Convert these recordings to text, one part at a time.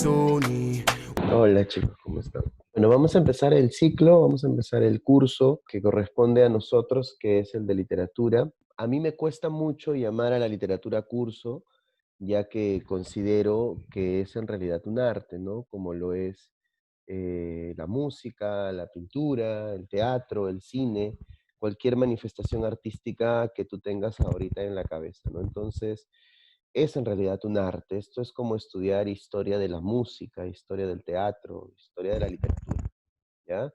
Tony. Hola chicos, ¿cómo están? Bueno, vamos a empezar el ciclo, vamos a empezar el curso que corresponde a nosotros, que es el de literatura. A mí me cuesta mucho llamar a la literatura curso, ya que considero que es en realidad un arte, ¿no? Como lo es la música, la pintura, el teatro, el cine, cualquier manifestación artística que tú tengas ahorita en la cabeza, ¿no? Entonces, es en realidad un arte. Esto es como estudiar historia de la música, historia del teatro, historia de la literatura, ¿ya?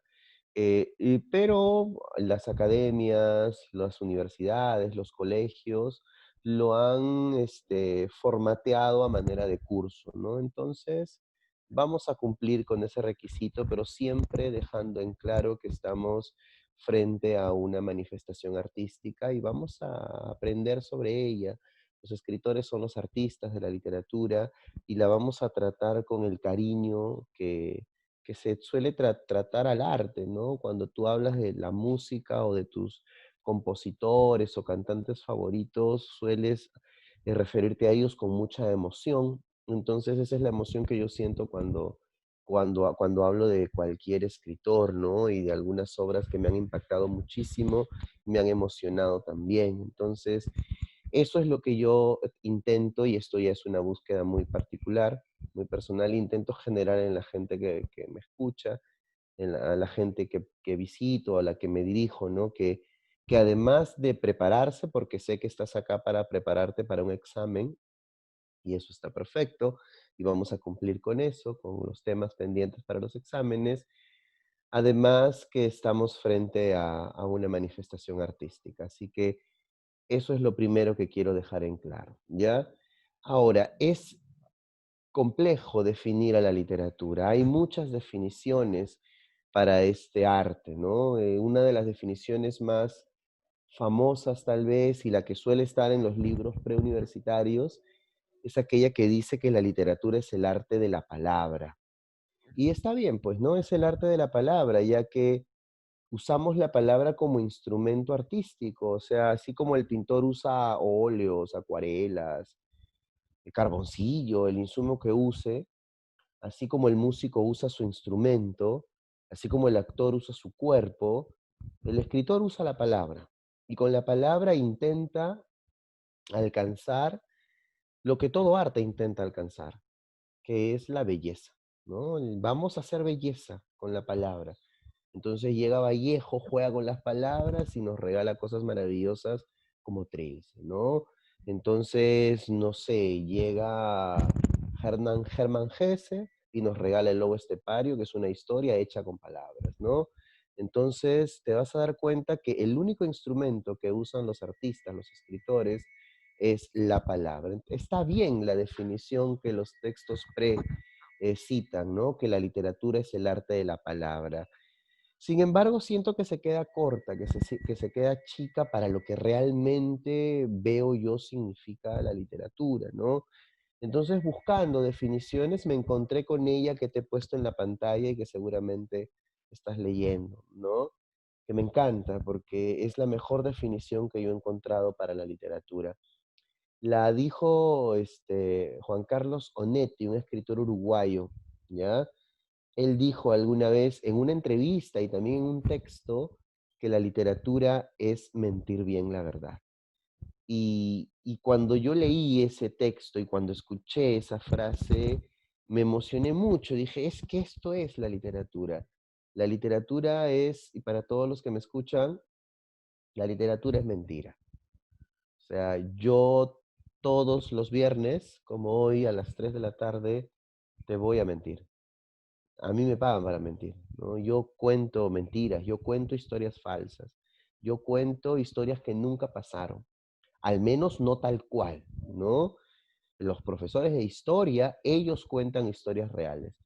Pero las academias, las universidades, los colegios lo han formateado a manera de curso, ¿no? Entonces, vamos a cumplir con ese requisito, pero siempre dejando en claro que estamos frente a una manifestación artística y vamos a aprender sobre ella. Los escritores son los artistas de la literatura y la vamos a tratar con el cariño que se suele tratar al arte, ¿no? Cuando tú hablas de la música o de tus compositores o cantantes favoritos, sueles referirte a ellos con mucha emoción. Entonces esa es la emoción que yo siento cuando hablo de cualquier escritor, ¿no? Y de algunas obras que me han impactado muchísimo, me han emocionado también. Entonces, eso es lo que yo intento, y esto ya es una búsqueda muy particular, muy personal, intento generar en la gente que me escucha, a la gente que visito, a la que me dirijo, ¿no? Que además de prepararse, porque sé que estás acá para prepararte para un examen, y eso está perfecto, y vamos a cumplir con eso, con los temas pendientes para los exámenes, además que estamos frente a una manifestación artística. Así que eso es lo primero que quiero dejar en claro, ¿ya? Ahora, es complejo definir a la literatura. Hay muchas definiciones para este arte, ¿no? Una de las definiciones más famosas tal vez y la que suele estar en los libros preuniversitarios es aquella que dice que la literatura es el arte de la palabra. Y está bien, pues, ¿no? Es el arte de la palabra, ya que usamos la palabra como instrumento artístico, o sea, así como el pintor usa óleos, acuarelas, el carboncillo, el insumo que use, así como el músico usa su instrumento, así como el actor usa su cuerpo, el escritor usa la palabra. Y con la palabra intenta alcanzar lo que todo arte intenta alcanzar, que es la belleza, ¿no? Vamos a hacer belleza con la palabra. Entonces llega Vallejo, juega con las palabras y nos regala cosas maravillosas como Trilce, ¿no? Entonces, no sé, llega Hermann Hesse y nos regala El lobo estepario, que es una historia hecha con palabras, ¿no? Entonces te vas a dar cuenta que el único instrumento que usan los artistas, los escritores, es la palabra. Está bien la definición que los textos citan, ¿no? Que la literatura es el arte de la palabra. Sin embargo, siento que se queda corta, que se queda chica para lo que realmente veo yo significa la literatura, ¿no? Entonces, buscando definiciones, me encontré con ella que te he puesto en la pantalla y que seguramente estás leyendo, ¿no? Que me encanta porque es la mejor definición que yo he encontrado para la literatura. La dijo Juan Carlos Onetti, un escritor uruguayo, ¿ya? Él dijo alguna vez en una entrevista y también en un texto que la literatura es mentir bien la verdad. Y cuando yo leí ese texto y cuando escuché esa frase, me emocioné mucho. Dije, es que esto es la literatura. La literatura es, y para todos los que me escuchan, la literatura es mentira. O sea, yo todos los viernes, como hoy a las 3 de la tarde, te voy a mentir. A mí me pagan para mentir, ¿no? Yo cuento mentiras, yo cuento historias falsas, yo cuento historias que nunca pasaron, al menos no tal cual, ¿no? Los profesores de historia, ellos cuentan historias reales.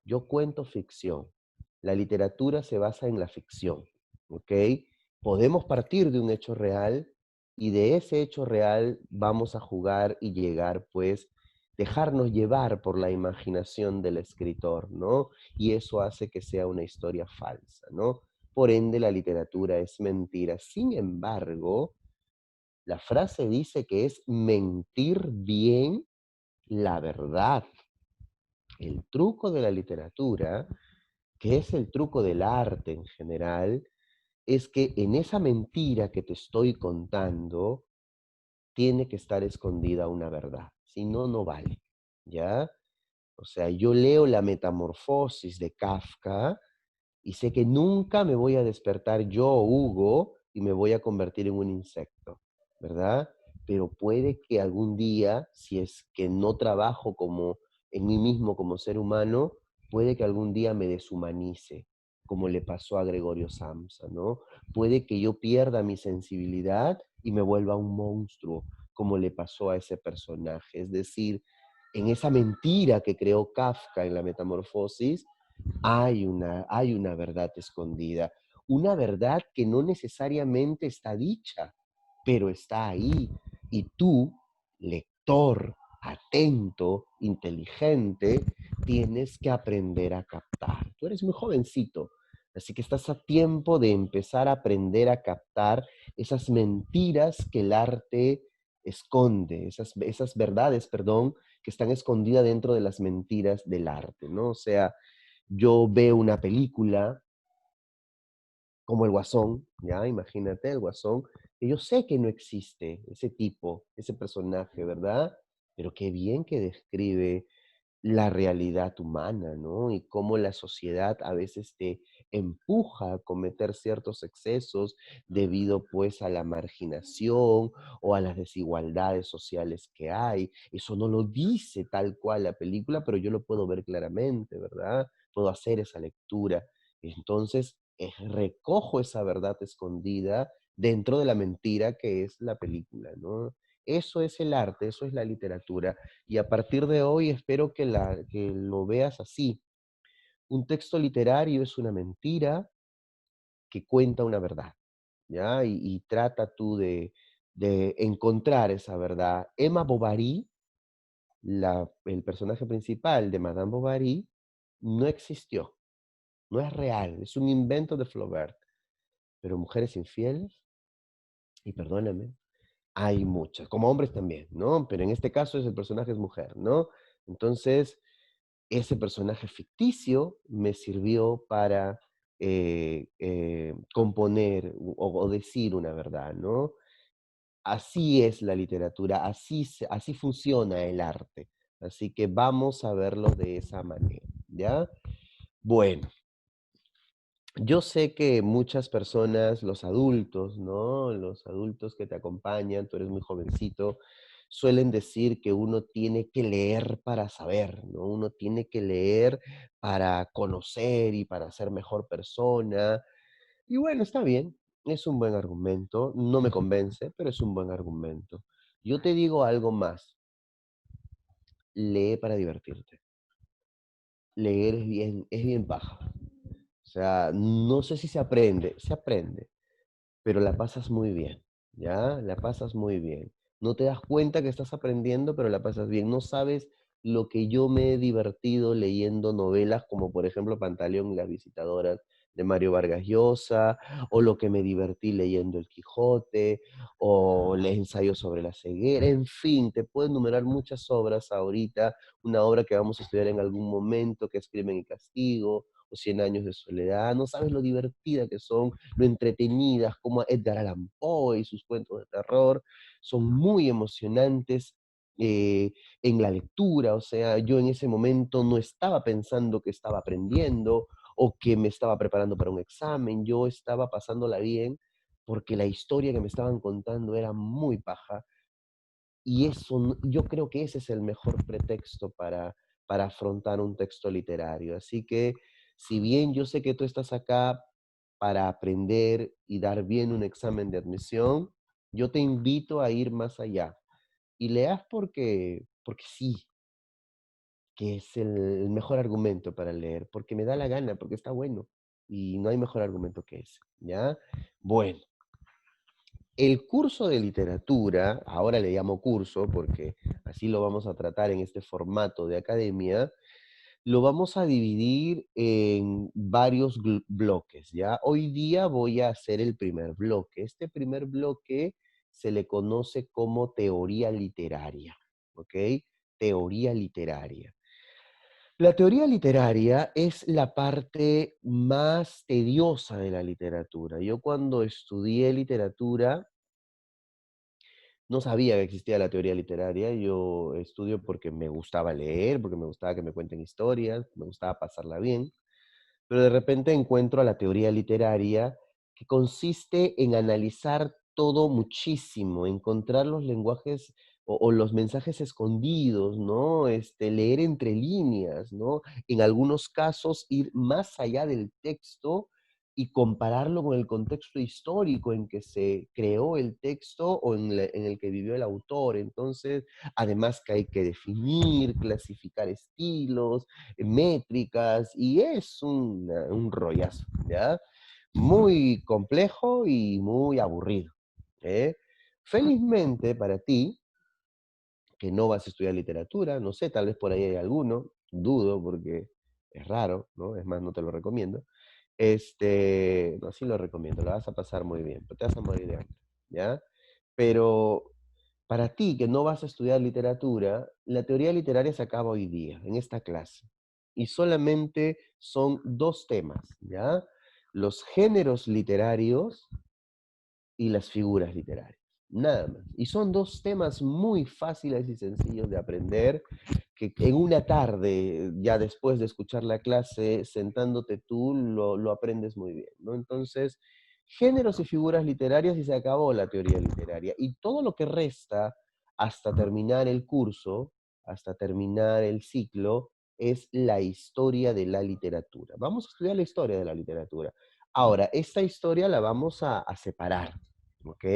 Yo cuento ficción. La literatura se basa en la ficción, ¿ok? Podemos partir de un hecho real y de ese hecho real vamos a jugar y llegar, pues, dejarnos llevar por la imaginación del escritor, ¿no? Y eso hace que sea una historia falsa, ¿no? Por ende, la literatura es mentira. Sin embargo, la frase dice que es mentir bien la verdad. El truco de la literatura, que es el truco del arte en general, es que en esa mentira que te estoy contando, tiene que estar escondida una verdad, si no, no vale, ¿ya? O sea, yo leo La Metamorfosis de Kafka y sé que nunca me voy a despertar yo, Hugo, y me voy a convertir en un insecto, ¿verdad? Pero puede que algún día, si es que no trabajo como en mí mismo como ser humano, puede que algún día me deshumanice, como le pasó a Gregorio Samsa, ¿no? Puede que yo pierda mi sensibilidad y me vuelva un monstruo, como le pasó a ese personaje. Es decir, en esa mentira que creó Kafka en La Metamorfosis, hay una verdad escondida, una verdad que no necesariamente está dicha, pero está ahí. Y tú, lector, atento, inteligente, tienes que aprender a captar. Tú eres muy jovencito, así que estás a tiempo de empezar a aprender a captar esas mentiras que el arte esconde, esas verdades, perdón, que están escondidas dentro de las mentiras del arte, ¿no? O sea, yo veo una película como El Guasón, ¿ya? Imagínate, El Guasón, que yo sé que no existe ese tipo, ese personaje, ¿verdad? Pero qué bien que describe la realidad humana, ¿no? Y cómo la sociedad a veces te empuja a cometer ciertos excesos debido pues a la marginación o a las desigualdades sociales que hay. Eso no lo dice tal cual la película, pero yo lo puedo ver claramente, ¿verdad? Puedo hacer esa lectura. Entonces, recojo esa verdad escondida dentro de la mentira que es la película, ¿no? Eso es el arte, eso es la literatura. Y a partir de hoy espero que lo veas así. Un texto literario es una mentira que cuenta una verdad, ¿ya? Y trata tú de encontrar esa verdad. Emma Bovary, el personaje principal de Madame Bovary, no existió, no es real, es un invento de Flaubert. Pero mujeres infieles, y perdóname, hay muchas, como hombres también, ¿no? Pero en este caso el personaje es mujer, ¿no? Entonces, ese personaje ficticio me sirvió para componer o decir una verdad, ¿no? Así es la literatura, así funciona el arte. Así que vamos a verlo de esa manera, ¿ya? Bueno, yo sé que muchas personas, los adultos, ¿no? Los adultos que te acompañan, tú eres muy jovencito, suelen decir que uno tiene que leer para saber, ¿no? Uno tiene que leer para conocer y para ser mejor persona. Y bueno, está bien, es un buen argumento, no me convence, pero es un buen argumento. Yo te digo algo más, lee para divertirte. Leer es bien paja. O sea, no sé si se aprende, pero la pasas muy bien, ¿ya? La pasas muy bien. No te das cuenta que estás aprendiendo, pero la pasas bien. No sabes lo que yo me he divertido leyendo novelas como por ejemplo Pantaleón y las visitadoras de Mario Vargas Llosa, o lo que me divertí leyendo El Quijote, o el ensayo sobre la ceguera, en fin, te puedo enumerar muchas obras ahorita, una obra que vamos a estudiar en algún momento, que es Crimen y Castigo, o Cien años de soledad, no sabes lo divertida que son, lo entretenidas, como Edgar Allan Poe y sus cuentos de terror, son muy emocionantes en la lectura, o sea, yo en ese momento no estaba pensando que estaba aprendiendo o que me estaba preparando para un examen, yo estaba pasándola bien porque la historia que me estaban contando era muy paja y eso, yo creo que ese es el mejor pretexto para afrontar un texto literario. Así que, si bien yo sé que tú estás acá para aprender y dar bien un examen de admisión, yo te invito a ir más allá. Y leas porque sí, que es el mejor argumento para leer, porque me da la gana, porque está bueno. Y no hay mejor argumento que ese, ¿ya? Bueno, el curso de literatura, ahora le llamo curso porque así lo vamos a tratar en este formato de academia, lo vamos a dividir en varios bloques, ¿ya? Hoy día voy a hacer el primer bloque. Este primer bloque se le conoce como teoría literaria, ¿ok? Teoría literaria. La teoría literaria es la parte más tediosa de la literatura. Yo cuando estudié literatura no sabía que existía la teoría literaria. Yo estudio porque me gustaba leer, porque me gustaba que me cuenten historias, me gustaba pasarla bien. Pero de repente encuentro a la teoría literaria que consiste en analizar todo muchísimo, encontrar los lenguajes o los mensajes escondidos, ¿no? Leer entre líneas, ¿no? En algunos casos ir más allá del texto y compararlo con el contexto histórico en que se creó el texto o en el que vivió el autor. Entonces, además que hay que definir, clasificar estilos, métricas, y es un rollazo, ¿ya? Muy complejo y muy aburrido, ¿eh? Felizmente para ti, que no vas a estudiar literatura, no sé, tal vez por ahí hay alguno, dudo porque es raro, ¿no? Es más, no te lo recomiendo. No, sí lo recomiendo, lo vas a pasar muy bien, pero te vas a morir de hambre, ¿ya? Pero para ti, que no vas a estudiar literatura, la teoría literaria se acaba hoy día, en esta clase. Y solamente son dos temas, ¿ya? Los géneros literarios y las figuras literarias. Nada más. Y son dos temas muy fáciles y sencillos de aprender, que en una tarde, ya después de escuchar la clase, sentándote tú, lo aprendes muy bien, ¿no? Entonces, géneros y figuras literarias y se acabó la teoría literaria. Y todo lo que resta hasta terminar el curso, hasta terminar el ciclo, es la historia de la literatura. Vamos a estudiar la historia de la literatura. Ahora, esta historia la vamos a separar, ¿ok?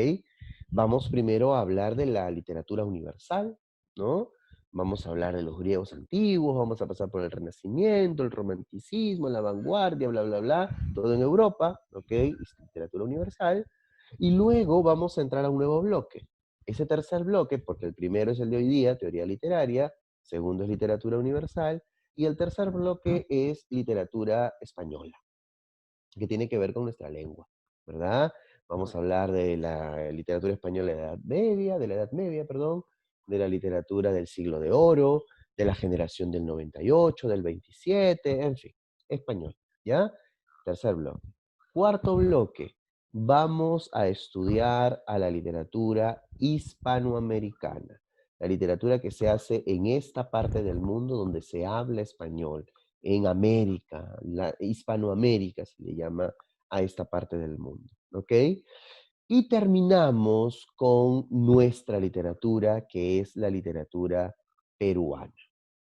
Vamos primero a hablar de la literatura universal, ¿no? Vamos a hablar de los griegos antiguos, vamos a pasar por el Renacimiento, el Romanticismo, la vanguardia, bla, bla, bla, todo en Europa, ¿ok? Es literatura universal. Y luego vamos a entrar a un nuevo bloque. Ese tercer bloque, porque el primero es el de hoy día, teoría literaria, segundo es literatura universal, y el tercer bloque es literatura española, que tiene que ver con nuestra lengua, ¿verdad? Vamos a hablar de la literatura española de la Edad Media, perdón, de la literatura del siglo de oro, de la generación del 98, del 27, en fin, español, ¿ya? Tercer bloque. Cuarto bloque, vamos a estudiar a la literatura hispanoamericana, la literatura que se hace en esta parte del mundo donde se habla español, en América, la Hispanoamérica se le llama a esta parte del mundo, ¿ok? Y terminamos con nuestra literatura, que es la literatura peruana,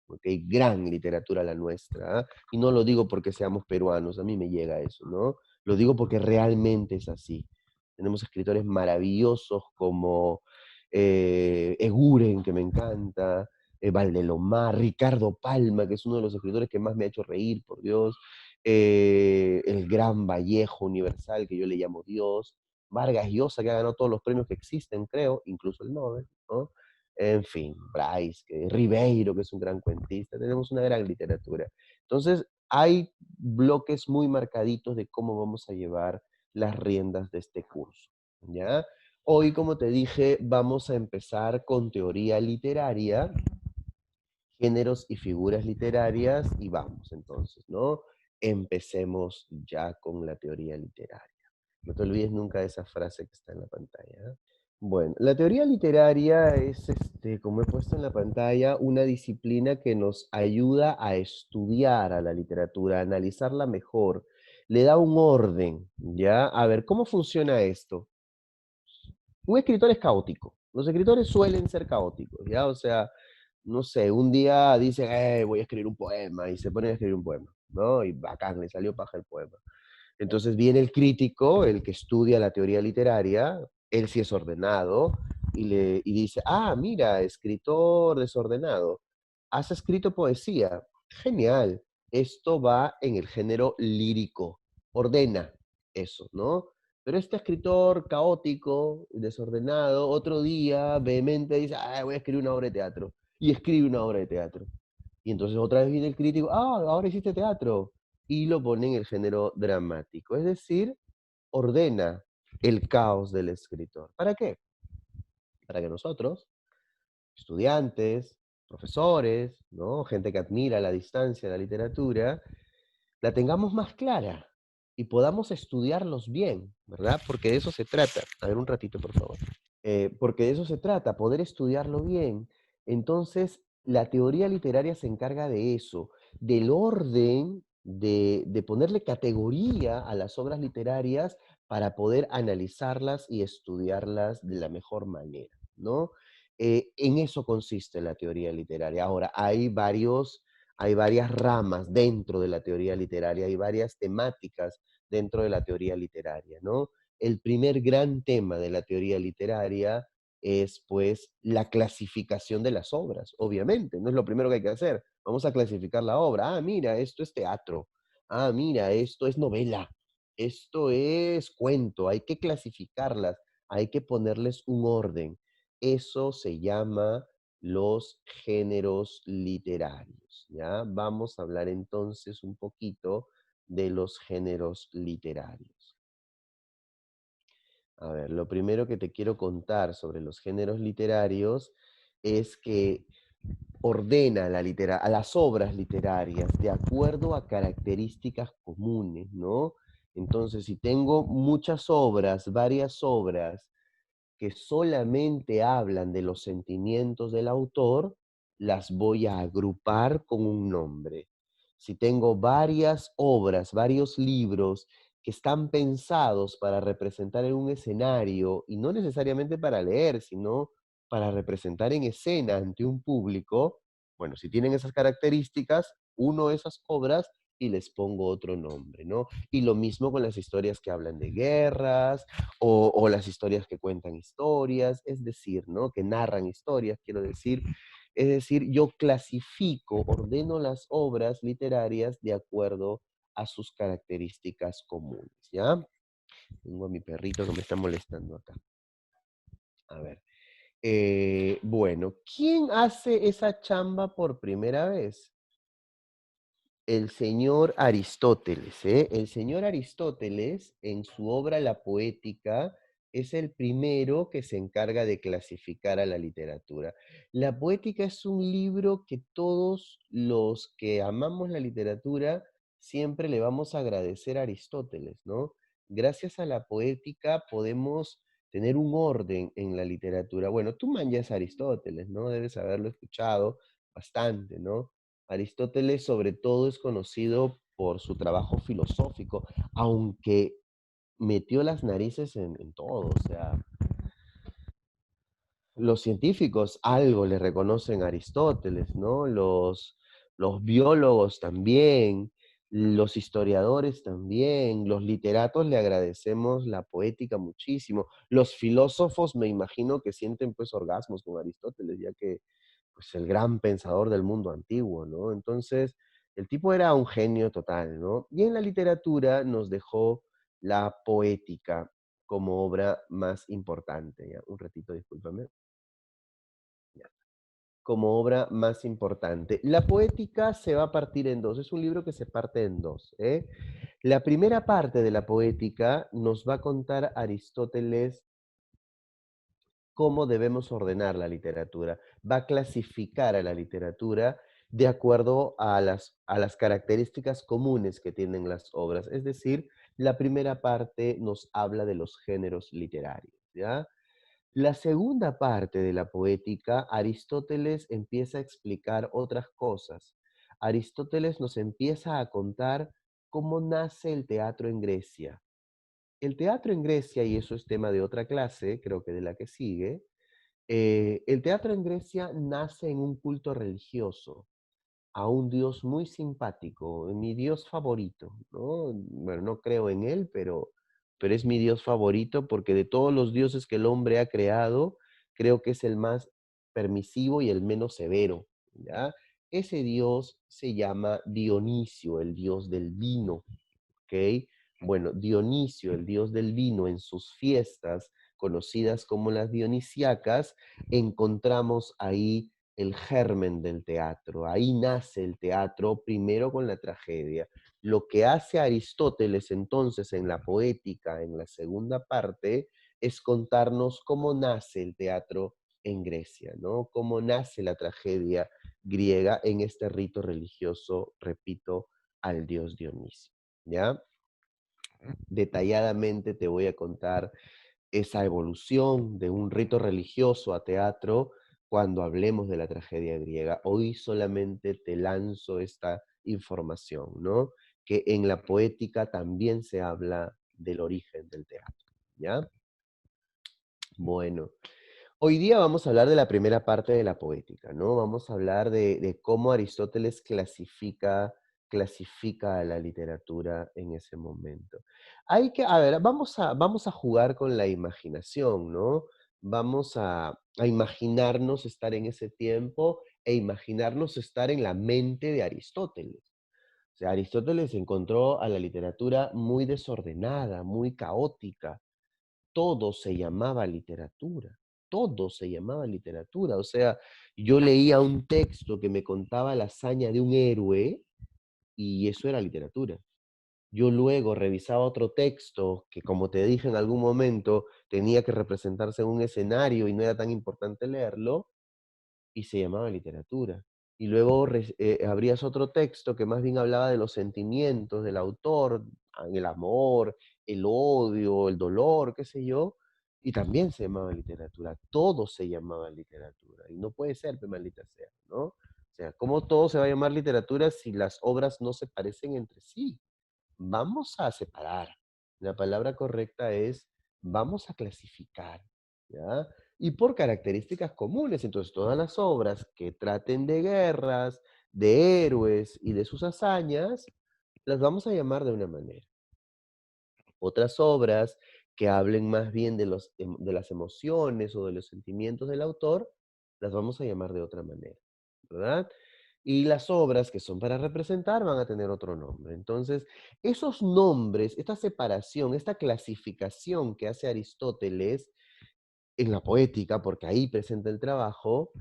¿ok? Gran literatura la nuestra, ¿ah? Y no lo digo porque seamos peruanos, a mí me llega eso, ¿no? Lo digo porque realmente es así. Tenemos escritores maravillosos como Eguren, que me encanta, Valdelomar, Ricardo Palma, que es uno de los escritores que más me ha hecho reír, por Dios, el gran Vallejo universal, que yo le llamo Dios, Vargas Llosa, que ha ganado todos los premios que existen, creo, incluso el Nobel, ¿no? En fin, Bryce, Ribeiro, que es un gran cuentista, tenemos una gran literatura. Entonces, hay bloques muy marcaditos de cómo vamos a llevar las riendas de este curso, ¿ya? Hoy, como te dije, vamos a empezar con teoría literaria, géneros y figuras literarias, y vamos entonces, ¿no? Empecemos ya con la teoría literaria. No te olvides nunca de esa frase que está en la pantalla, ¿eh? Bueno, la teoría literaria es, como he puesto en la pantalla, una disciplina que nos ayuda a estudiar a la literatura, a analizarla mejor, le da un orden, ¿ya? A ver, ¿cómo funciona esto? Un escritor es caótico. Los escritores suelen ser caóticos, ¿ya? O sea, no sé, un día dicen, voy a escribir un poema, y se ponen a escribir un poema, ¿no? Y bacán, le salió paja el poema. Entonces viene el crítico, el que estudia la teoría literaria, él sí es ordenado, y dice, ah, mira, escritor desordenado, has escrito poesía, genial, esto va en el género lírico, ordena eso, ¿no? Pero este escritor caótico, desordenado, otro día vehemente dice, ah, voy a escribir una obra de teatro, y escribe una obra de teatro. Y entonces otra vez viene el crítico, ah, ahora hiciste teatro, y lo pone en el género dramático, es decir, ordena el caos del escritor. ¿Para qué? Para que nosotros, estudiantes, profesores, ¿no? Gente que admira a la distancia la literatura, la tengamos más clara y podamos estudiarlos bien, ¿verdad? Porque de eso se trata. A ver, un ratito, por favor. Porque de eso se trata, poder estudiarlo bien. Entonces, la teoría literaria se encarga de eso, del orden, de ponerle categoría a las obras literarias para poder analizarlas y estudiarlas de la mejor manera, ¿no? En eso consiste la teoría literaria. Ahora, hay varias ramas dentro de la teoría literaria, hay varias temáticas dentro de la teoría literaria, ¿no? El primer gran tema de la teoría literaria es pues la clasificación de las obras, obviamente, no es lo primero que hay que hacer. Vamos a clasificar la obra. Ah, mira, esto es teatro. Ah, mira, esto es novela. Esto es cuento. Hay que clasificarlas, hay que ponerles un orden. Eso se llama los géneros literarios, ¿ya? Vamos a hablar entonces un poquito de los géneros literarios. A ver, lo primero que te quiero contar sobre los géneros literarios es que ordena a las obras literarias de acuerdo a características comunes, ¿no? Entonces, si tengo muchas obras, varias obras, que solamente hablan de los sentimientos del autor, las voy a agrupar con un nombre. Si tengo varias obras, varios libros que están pensados para representar en un escenario, y no necesariamente para leer, sino para representar en escena ante un público, bueno, si tienen esas características, uno de esas obras y les pongo otro nombre, ¿no? Y lo mismo con las historias que hablan de guerras, o las historias que cuentan historias, es decir, ¿no? Que narran historias, quiero decir. Es decir, yo clasifico, ordeno las obras literarias de acuerdo a sus características comunes, ¿ya? Tengo a mi perrito que me está molestando acá. A ver. Bueno, ¿quién hace esa chamba por primera vez? El señor Aristóteles, ¿eh? El señor Aristóteles, en su obra La Poética, es el primero que se encarga de clasificar a la literatura. La Poética es un libro que todos los que amamos la literatura siempre le vamos a agradecer a Aristóteles, ¿no? Gracias a la Poética podemos tener un orden en la literatura. Bueno, tú manjas a Aristóteles, ¿no? Debes haberlo escuchado bastante, ¿no? Aristóteles sobre todo es conocido por su trabajo filosófico, aunque metió las narices en todo, o sea, los científicos algo le reconocen a Aristóteles, ¿no? Los biólogos también, los historiadores también, los literatos le agradecemos la poética muchísimo, los filósofos me imagino que sienten pues orgasmos con Aristóteles, ya que pues el gran pensador del mundo antiguo, ¿no? Entonces, el tipo era un genio total, ¿no? Y en la literatura nos dejó la poética como obra más importante, ¿ya? Un ratito, discúlpame. Ya. Como obra más importante. La poética se va a partir en dos, es un libro que se parte en dos, ¿eh? La primera parte de la poética nos va a contar Aristóteles cómo debemos ordenar la literatura. Va a clasificar a la literatura de acuerdo a las características comunes que tienen las obras. Es decir, la primera parte nos habla de los géneros literarios, ¿ya? La segunda parte de la poética, Aristóteles empieza a explicar otras cosas. Aristóteles nos empieza a contar cómo nace el teatro en Grecia. El teatro en Grecia, y eso es tema de otra clase, creo que de la que sigue, el teatro en Grecia nace en un culto religioso a un dios muy simpático, mi dios favorito, ¿no? Bueno, no creo en él, pero es mi dios favorito porque de todos los dioses que el hombre ha creado, creo que es el más permisivo y el menos severo, ¿ya? Ese dios se llama Dionisio, el dios del vino. ¿Ok? Bueno, Dionisio, el dios del vino, en sus fiestas, conocidas como las dionisíacas, encontramos ahí el germen del teatro. Ahí nace el teatro, primero con la tragedia. Lo que hace Aristóteles entonces en la poética, en la segunda parte, es contarnos cómo nace el teatro en Grecia, ¿no? Cómo nace la tragedia griega en este rito religioso, repito, al dios Dionisio, ¿ya? Detalladamente te voy a contar esa evolución de un rito religioso a teatro cuando hablemos de la tragedia griega. Hoy solamente te lanzo esta información, ¿no? Que en la poética también se habla del origen del teatro, ¿ya? Bueno, hoy día vamos a hablar de la primera parte de la poética, ¿no? Vamos a hablar de cómo Aristóteles clasifica a la literatura en ese momento. Hay que, a ver, vamos a jugar con la imaginación, ¿no? Vamos a imaginarnos estar en ese tiempo e imaginarnos estar en la mente de Aristóteles. O sea, Aristóteles encontró a la literatura muy desordenada, muy caótica, todo se llamaba literatura, todo se llamaba literatura. O sea, yo leía un texto que me contaba la hazaña de un héroe y eso era literatura. Yo luego revisaba otro texto que, como te dije en algún momento, tenía que representarse en un escenario y no era tan importante leerlo, y se llamaba literatura. Y luego abrías otro texto que más bien hablaba de los sentimientos del autor, el amor, el odio, el dolor, qué sé yo, y también se llamaba literatura. Todo se llamaba literatura. Y no puede ser, pues, maldita sea, ¿no? O sea, ¿cómo todo se va a llamar literatura si las obras no se parecen entre sí? Vamos a separar. La palabra correcta es, vamos a clasificar, ¿ya? Y por características comunes. Entonces, todas las obras que traten de guerras, de héroes y de sus hazañas, las vamos a llamar de una manera. Otras obras que hablen más bien de las emociones o de los sentimientos del autor, las vamos a llamar de otra manera, ¿verdad? Y las obras que son para representar van a tener otro nombre. Entonces, esos nombres, esta separación, esta clasificación que hace Aristóteles en la poética, porque ahí presenta el trabajo,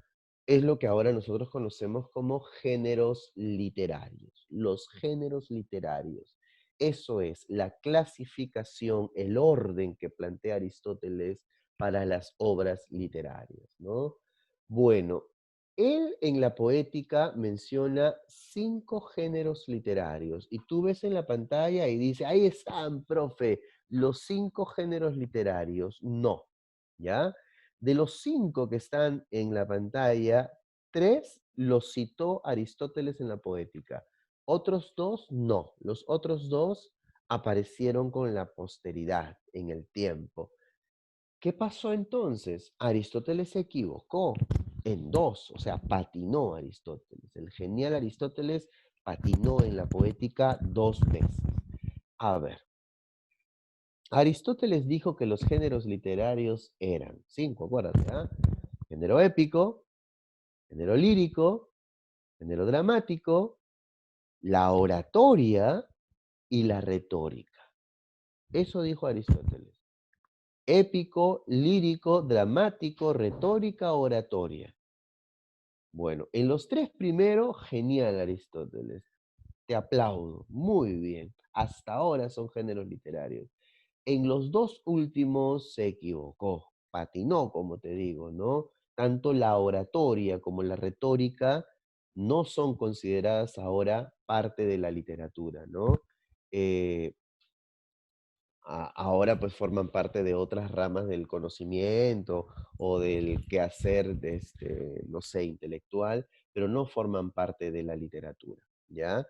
es lo que ahora nosotros conocemos como géneros literarios. Los géneros literarios. Eso es la clasificación, el orden que plantea Aristóteles para las obras literarias, ¿no? Bueno, él en la poética menciona 5 géneros literarios y tú ves en la pantalla y dice, ahí están, profe, los 5 géneros literarios. No, ¿ya? De los 5 que están en la pantalla, 3 los citó Aristóteles en la poética. Otros 2 no. Los otros 2 aparecieron con la posteridad en el tiempo. ¿Qué pasó entonces? Aristóteles se equivocó en 2, o sea, patinó Aristóteles. El genial Aristóteles patinó en la poética 2 veces. A ver, Aristóteles dijo que los géneros literarios eran 5, acuérdate, ¿ah? Género épico, género lírico, género dramático, la oratoria y la retórica. Eso dijo Aristóteles. Épico, lírico, dramático, retórica, oratoria. Bueno, en los 3 primeros, genial Aristóteles. Te aplaudo, muy bien. Hasta ahora son géneros literarios. En los 2 últimos se equivocó, patinó, como te digo, ¿no? Tanto la oratoria como la retórica no son consideradas ahora parte de la literatura, ¿no? Eh, ahora pues forman parte de otras ramas del conocimiento o del quehacer, no sé, intelectual, pero no forman parte de la literatura, ¿ya?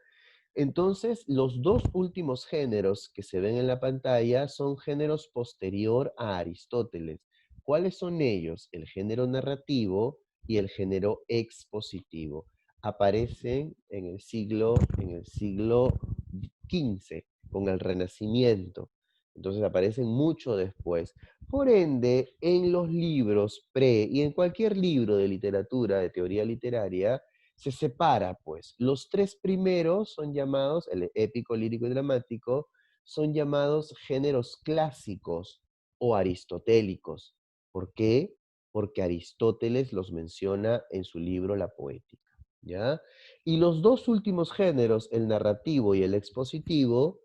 Entonces, los 2 últimos géneros que se ven en la pantalla son géneros posterior a Aristóteles. ¿Cuáles son ellos? El género narrativo y el género expositivo. Aparecen en el siglo XV, con el Renacimiento. Entonces aparecen mucho después. Por ende, en los libros y en cualquier libro de literatura, de teoría literaria, se separa, pues. Los 3 primeros son llamados, el épico, lírico y dramático, son llamados géneros clásicos o aristotélicos. ¿Por qué? Porque Aristóteles los menciona en su libro La Poética, ¿ya? Y los 2 últimos géneros, el narrativo y el expositivo,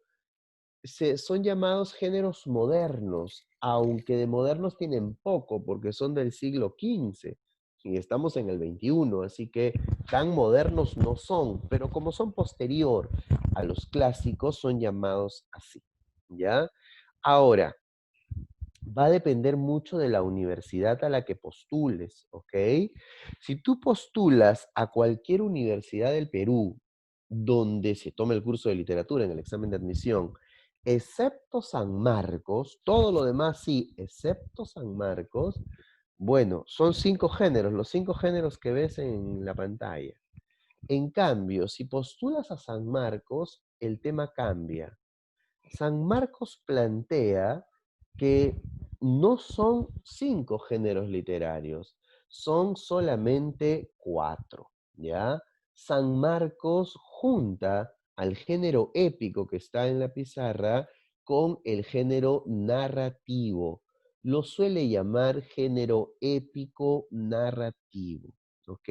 son llamados géneros modernos, aunque de modernos tienen poco, porque son del siglo XV y estamos en el XXI, así que tan modernos no son, pero como son posterior a los clásicos, son llamados así, ¿ya? Ahora, va a depender mucho de la universidad a la que postules, ¿ok? Si tú postulas a cualquier universidad del Perú donde se tome el curso de literatura en el examen de admisión, excepto San Marcos, todo lo demás sí, excepto San Marcos, bueno, son 5 géneros, los 5 géneros que ves en la pantalla. En cambio, si postulas a San Marcos, el tema cambia. San Marcos plantea que no son 5 géneros literarios, son solamente 4, ¿ya? San Marcos junta al género épico que está en la pizarra con el género narrativo. Lo suele llamar género épico narrativo, ¿ok?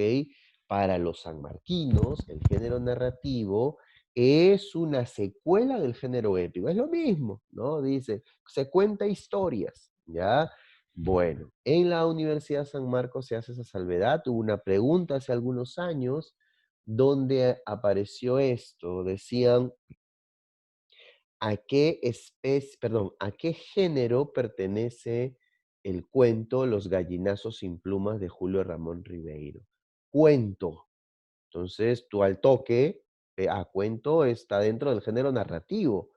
Para los sanmarquinos, el género narrativo es una secuela del género épico. Es lo mismo, ¿no? Dice, se cuenta historias, ¿ya? Bueno, en la Universidad San Marcos se hace esa salvedad. Hubo una pregunta hace algunos años donde apareció esto. Decían, ¿a qué género pertenece el cuento Los gallinazos sin plumas de Julio Ramón Ribeiro? Cuento. Entonces, tú al toque, cuento está dentro del género narrativo,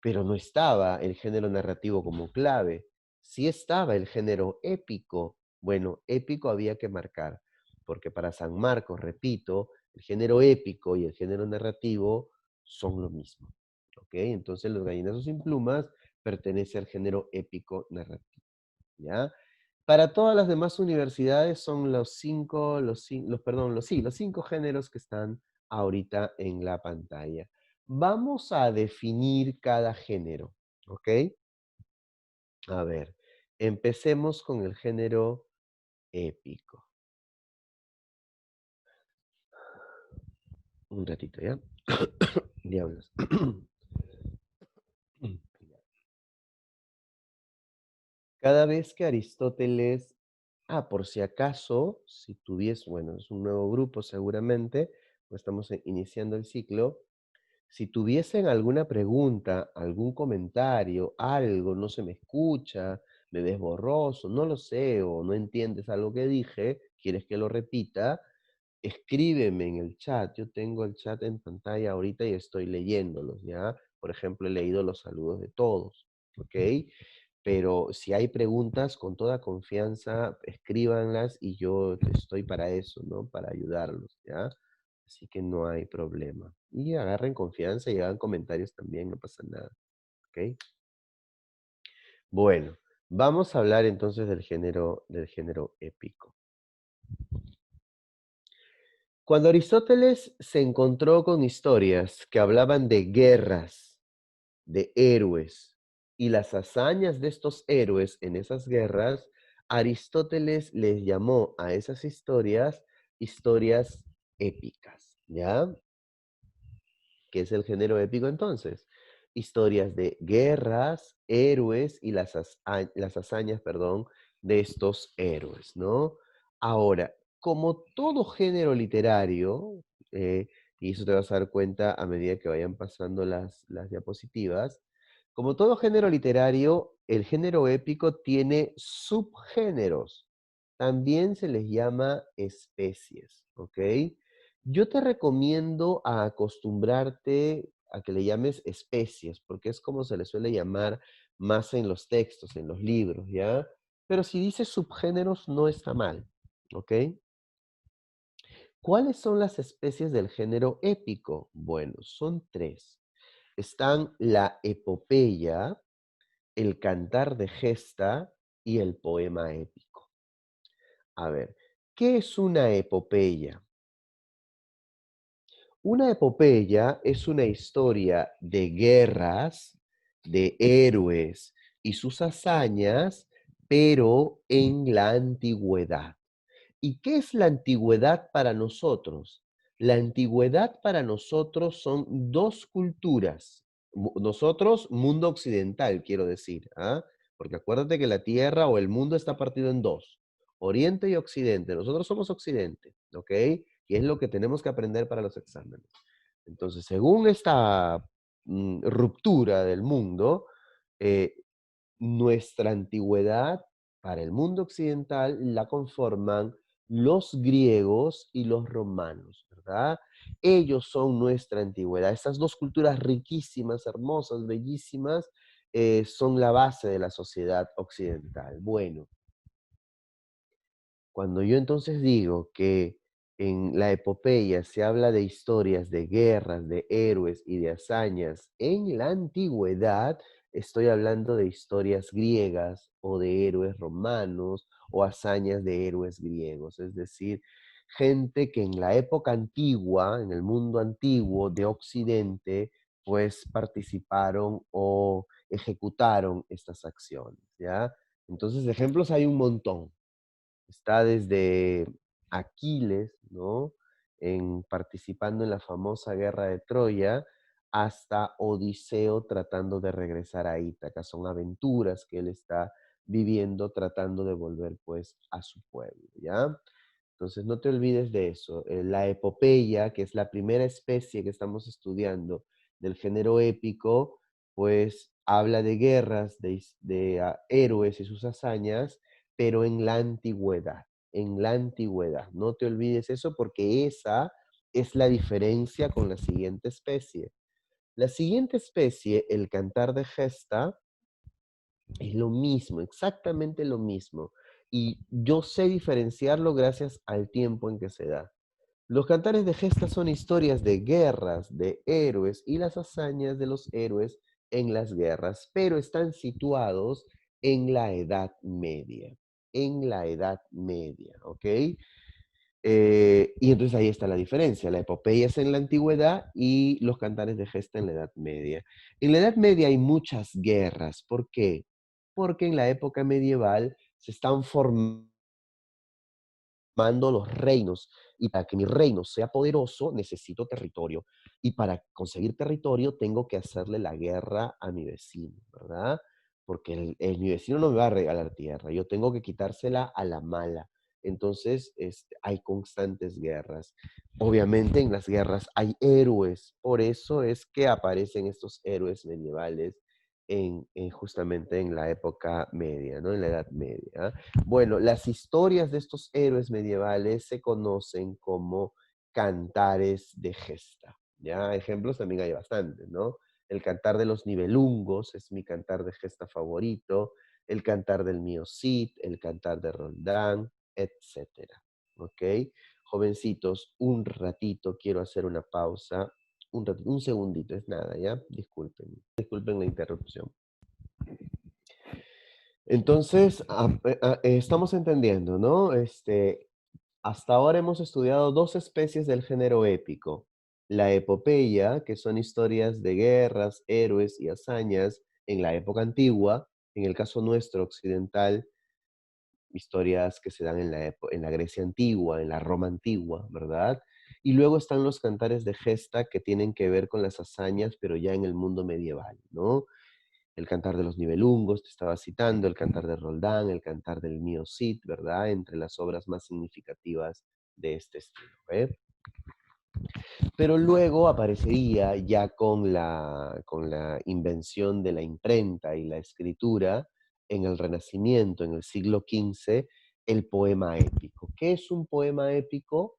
pero no estaba el género narrativo como clave. Sí estaba el género épico. Bueno, épico había que marcar, porque para San Marcos, repito, el género épico y el género narrativo son lo mismo. ¿Ok? Entonces, los gallinazos sin plumas pertenece al género épico narrativo. ¿Ya? Para todas las demás universidades son los 5 géneros que están ahorita en la pantalla. Vamos a definir cada género, ¿ok? A ver, empecemos con el género épico. Un ratito, ¿ya? Diablos. Cada vez que Aristóteles, por si acaso, si tuviese, bueno, es un nuevo grupo seguramente, pues estamos iniciando el ciclo. Si tuviesen alguna pregunta, algún comentario, algo, no se me escucha, me ves borroso, no lo sé, o no entiendes algo que dije, quieres que lo repita, escríbeme en el chat. Yo tengo el chat en pantalla ahorita y estoy leyéndolos, ¿ya? Por ejemplo, he leído los saludos de todos, ¿ok? Pero si hay preguntas, con toda confianza, escríbanlas y yo estoy para eso, ¿no? Para ayudarlos, ¿ya? Así que no hay problema. Y agarren confianza y hagan comentarios también, no pasa nada, ¿ok? Bueno, vamos a hablar entonces del género épico. Cuando Aristóteles se encontró con historias que hablaban de guerras, de héroes y las hazañas de estos héroes en esas guerras, Aristóteles les llamó a esas historias épicas, ¿ya? ¿Qué es el género épico entonces? Historias de guerras, héroes y las hazañas, perdón, de estos héroes, ¿no? Ahora, como todo género literario, y eso te vas a dar cuenta a medida que vayan pasando las diapositivas, como todo género literario, el género épico tiene subgéneros. También se les llama especies, ¿ok? Yo te recomiendo a acostumbrarte a que le llames especies, porque es como se le suele llamar más en los textos, en los libros, ¿ya? Pero si dices subgéneros, no está mal, ¿ok? ¿Cuáles son las especies del género épico? Bueno, son 3. Están la epopeya, el cantar de gesta y el poema épico. A ver, ¿qué es una epopeya? Una epopeya es una historia de guerras, de héroes y sus hazañas, pero en la antigüedad. ¿Y qué es la antigüedad para nosotros? La antigüedad para nosotros son 2 culturas, nosotros, mundo occidental, quiero decir, ¿ah? Porque acuérdate que la Tierra o el mundo está partido en dos, Oriente y Occidente. Nosotros somos Occidente, ¿ok? Y es lo que tenemos que aprender para los exámenes. Entonces, según esta ruptura del mundo, eh, nuestra antigüedad para el mundo occidental la conforman los griegos y los romanos, ¿verdad? Ellos son nuestra antigüedad. Estas dos culturas riquísimas, hermosas, bellísimas, son la base de la sociedad occidental. Bueno, cuando yo entonces digo que en la epopeya se habla de historias de guerras, de héroes y de hazañas en la antigüedad, estoy hablando de historias griegas o de héroes romanos o hazañas de héroes griegos, es decir, gente que en la época antigua, en el mundo antiguo de Occidente, pues participaron o ejecutaron estas acciones, ¿ya? Entonces, ejemplos hay un montón. Está desde Aquiles, ¿no? Participando en la famosa guerra de Troya, hasta Odiseo tratando de regresar a Ítaca. Son aventuras que él está viviendo tratando de volver pues a su pueblo, ¿ya? Entonces no te olvides de eso. La epopeya, que es la primera especie que estamos estudiando del género épico, pues habla de guerras, de héroes y sus hazañas, pero en la antigüedad. No te olvides eso porque esa es la diferencia con la siguiente especie. La siguiente especie, el cantar de gesta, es lo mismo, exactamente lo mismo. Y yo sé diferenciarlo gracias al tiempo en que se da. Los cantares de gesta son historias de guerras, de héroes y las hazañas de los héroes en las guerras, pero están situados en la Edad Media. En la Edad Media, ¿ok? Y entonces ahí está la diferencia. La epopeya es en la antigüedad y los cantares de gesta en la Edad Media. En la Edad Media hay muchas guerras. ¿Por qué? Porque en la época medieval se están formando los reinos. Y para que mi reino sea poderoso, necesito territorio. Y para conseguir territorio, tengo que hacerle la guerra a mi vecino, ¿verdad? Porque mi vecino no me va a regalar tierra. Yo tengo que quitársela a la mala. Entonces, hay constantes guerras. Obviamente en las guerras hay héroes. Por eso es que aparecen estos héroes medievales justamente en la época media, ¿no? En la Edad Media. Bueno, las historias de estos héroes medievales se conocen como cantares de gesta, ¿ya? Ejemplos también hay bastantes, ¿no? El cantar de los Nibelungos es mi cantar de gesta favorito, el cantar del mío Cid, el cantar de Roldán, etcétera, ¿ok? Jovencitos, un ratito quiero hacer una pausa, un segundito, es nada, ¿ya? Disculpen la interrupción. Entonces, estamos entendiendo, ¿no? Hasta ahora hemos estudiado dos especies del género épico. La epopeya, que son historias de guerras, héroes y hazañas en la época antigua, en el caso nuestro occidental, historias que se dan en la Grecia antigua, en la Roma antigua, ¿verdad? Y luego están los cantares de gesta que tienen que ver con las hazañas, pero ya en el mundo medieval, ¿no? El cantar de los Nibelungos, te estaba citando, el cantar de Roldán, el cantar del mío Cid, ¿verdad? Entre las obras más significativas de este estilo, ¿eh? Pero luego aparecería ya con la invención de la imprenta y la escritura en el Renacimiento, en el siglo XV, el poema épico. ¿Qué es un poema épico?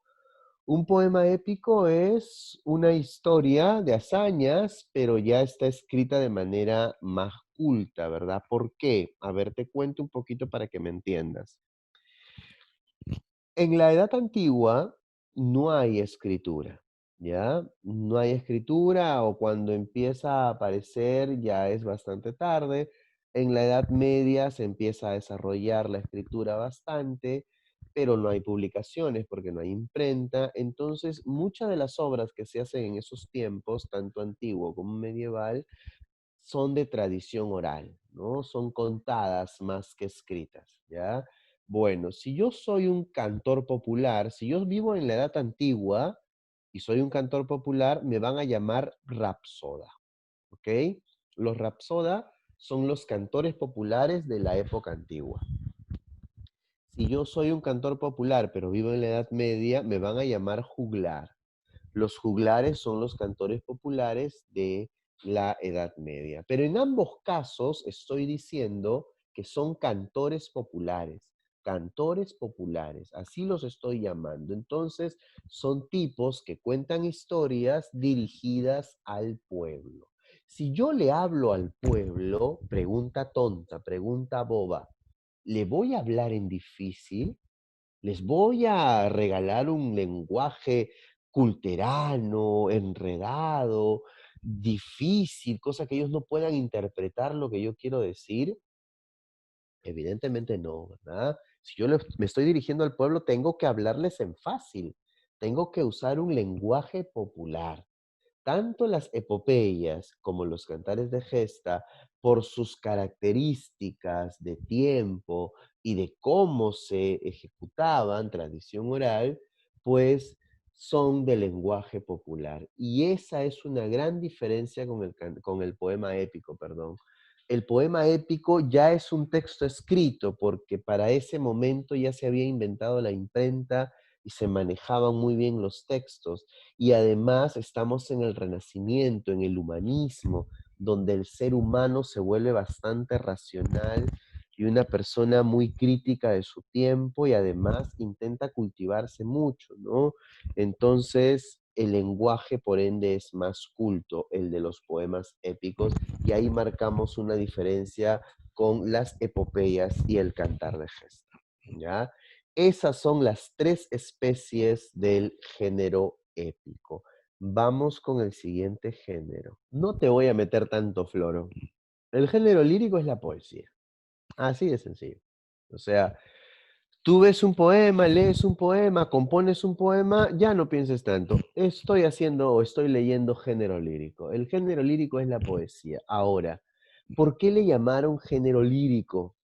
Un poema épico es una historia de hazañas, pero ya está escrita de manera más culta, ¿verdad? ¿Por qué? A ver, te cuento un poquito para que me entiendas. En la edad antigua no hay escritura, ¿ya? No hay escritura o cuando empieza a aparecer ya es bastante tarde. En la Edad Media se empieza a desarrollar la escritura bastante, pero no hay publicaciones porque no hay imprenta. Entonces, muchas de las obras que se hacen en esos tiempos, tanto antiguo como medieval, son de tradición oral, ¿no? Son contadas más que escritas, ¿ya? Bueno, si yo soy un cantor popular, si yo vivo en la edad antigua y soy un cantor popular, me van a llamar rapsoda, ¿ok? Los rapsoda son los cantores populares de la época antigua. Si yo soy un cantor popular, pero vivo en la Edad Media, me van a llamar juglar. Los juglares son los cantores populares de la Edad Media. Pero en ambos casos estoy diciendo que son cantores populares, así los estoy llamando. Entonces, son tipos que cuentan historias dirigidas al pueblo. Si yo le hablo al pueblo, pregunta tonta, pregunta boba, ¿le voy a hablar en difícil? ¿Les voy a regalar un lenguaje culterano, enredado, difícil, cosa que ellos no puedan interpretar lo que yo quiero decir? Evidentemente no, ¿verdad? Si yo me estoy dirigiendo al pueblo, tengo que hablarles en fácil, tengo que usar un lenguaje popular. Tanto las epopeyas como los cantares de gesta, por sus características de tiempo y de cómo se ejecutaban, tradición oral, pues son de lenguaje popular. Y esa es una gran diferencia con el poema épico, perdón. El poema épico ya es un texto escrito, porque para ese momento ya se había inventado la imprenta y se manejaban muy bien los textos. Y además estamos en el Renacimiento, en el humanismo, donde el ser humano se vuelve bastante racional y una persona muy crítica de su tiempo y además intenta cultivarse mucho, ¿no? Entonces, el lenguaje, por ende, es más culto, el de los poemas épicos, y ahí marcamos una diferencia con las epopeyas y el cantar de gesta, ¿ya? Esas son las tres especies del género épico. Vamos con el siguiente género. No te voy a meter tanto floro. El género lírico es la poesía. Así de sencillo. O sea, tú ves un poema, lees un poema, compones un poema, ya no pienses tanto. Estoy haciendo o estoy leyendo género lírico. El género lírico es la poesía. Ahora, ¿por qué le llamaron género lírico?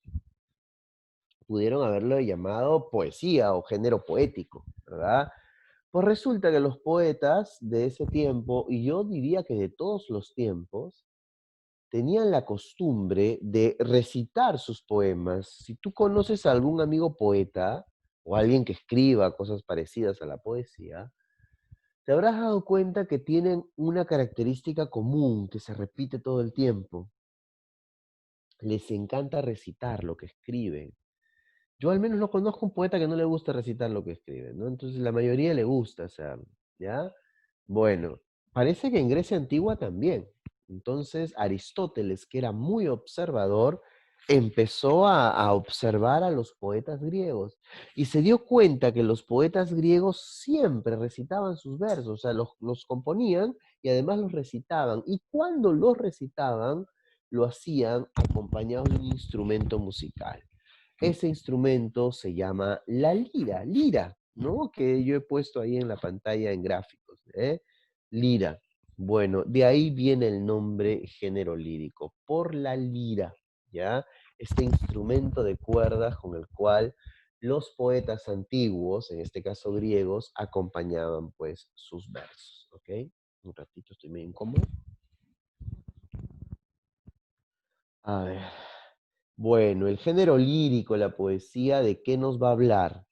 Pudieron haberlo llamado poesía o género poético, ¿verdad? Pues resulta que los poetas de ese tiempo, y yo diría que de todos los tiempos, tenían la costumbre de recitar sus poemas. Si tú conoces a algún amigo poeta o alguien que escriba cosas parecidas a la poesía, te habrás dado cuenta que tienen una característica común que se repite todo el tiempo. Les encanta recitar lo que escriben. Yo al menos no conozco un poeta que no le guste recitar lo que escribe, ¿no? Entonces la mayoría le gusta hacerlo, ¿ya? Bueno, parece que en Grecia antigua también. Entonces Aristóteles, que era muy observador, empezó a observar a los poetas griegos y se dio cuenta que los poetas griegos siempre recitaban sus versos, o sea, los componían y además los recitaban. Y cuando los recitaban, lo hacían acompañados de un instrumento musical. Ese instrumento se llama la lira, ¿no? Que yo he puesto ahí en la pantalla en gráficos, ¿eh? Lira. Bueno, de ahí viene el nombre género lírico, por la lira, ¿ya? Este instrumento de cuerdas con el cual los poetas antiguos, en este caso griegos, acompañaban pues sus versos, ¿ok? Un ratito, estoy medio incómodo. A ver. Bueno, el género lírico, la poesía, ¿de qué nos va a hablar?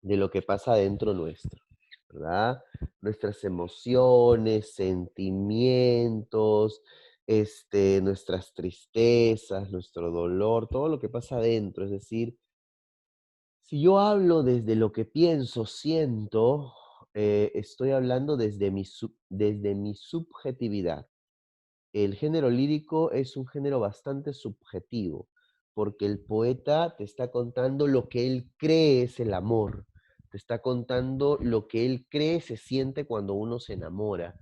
De lo que pasa dentro nuestro, ¿verdad? Nuestras emociones, sentimientos, nuestras tristezas, nuestro dolor, todo lo que pasa dentro. Es decir, si yo hablo desde lo que pienso, siento, estoy hablando desde mi subjetividad. El género lírico es un género bastante subjetivo, porque el poeta te está contando lo que él cree es el amor, te está contando lo que él cree se siente cuando uno se enamora,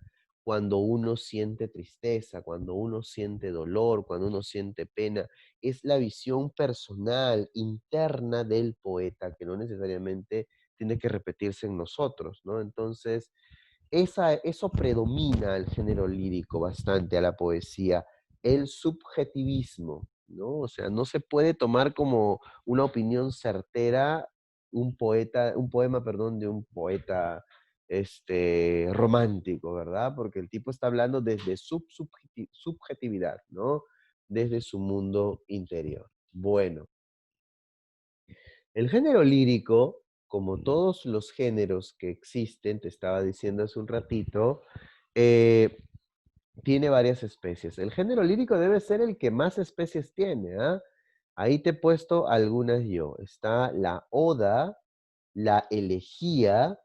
cuando uno siente tristeza, cuando uno siente dolor, cuando uno siente pena. Es la visión personal, interna del poeta, que no necesariamente tiene que repetirse en nosotros, ¿no? Entonces, eso predomina al género lírico bastante, a la poesía, el subjetivismo, ¿no? O sea, no se puede tomar como una opinión certera un poema, perdón, de un poeta romántico, ¿verdad? Porque el tipo está hablando desde su subjetividad, ¿no? Desde su mundo interior. Bueno, el género lírico, como todos los géneros que existen, te estaba diciendo hace un ratito, eh, tiene varias especies. El género lírico debe ser el que más especies tiene, ¿ah? Ahí te he puesto algunas yo. Está la oda, la elegía,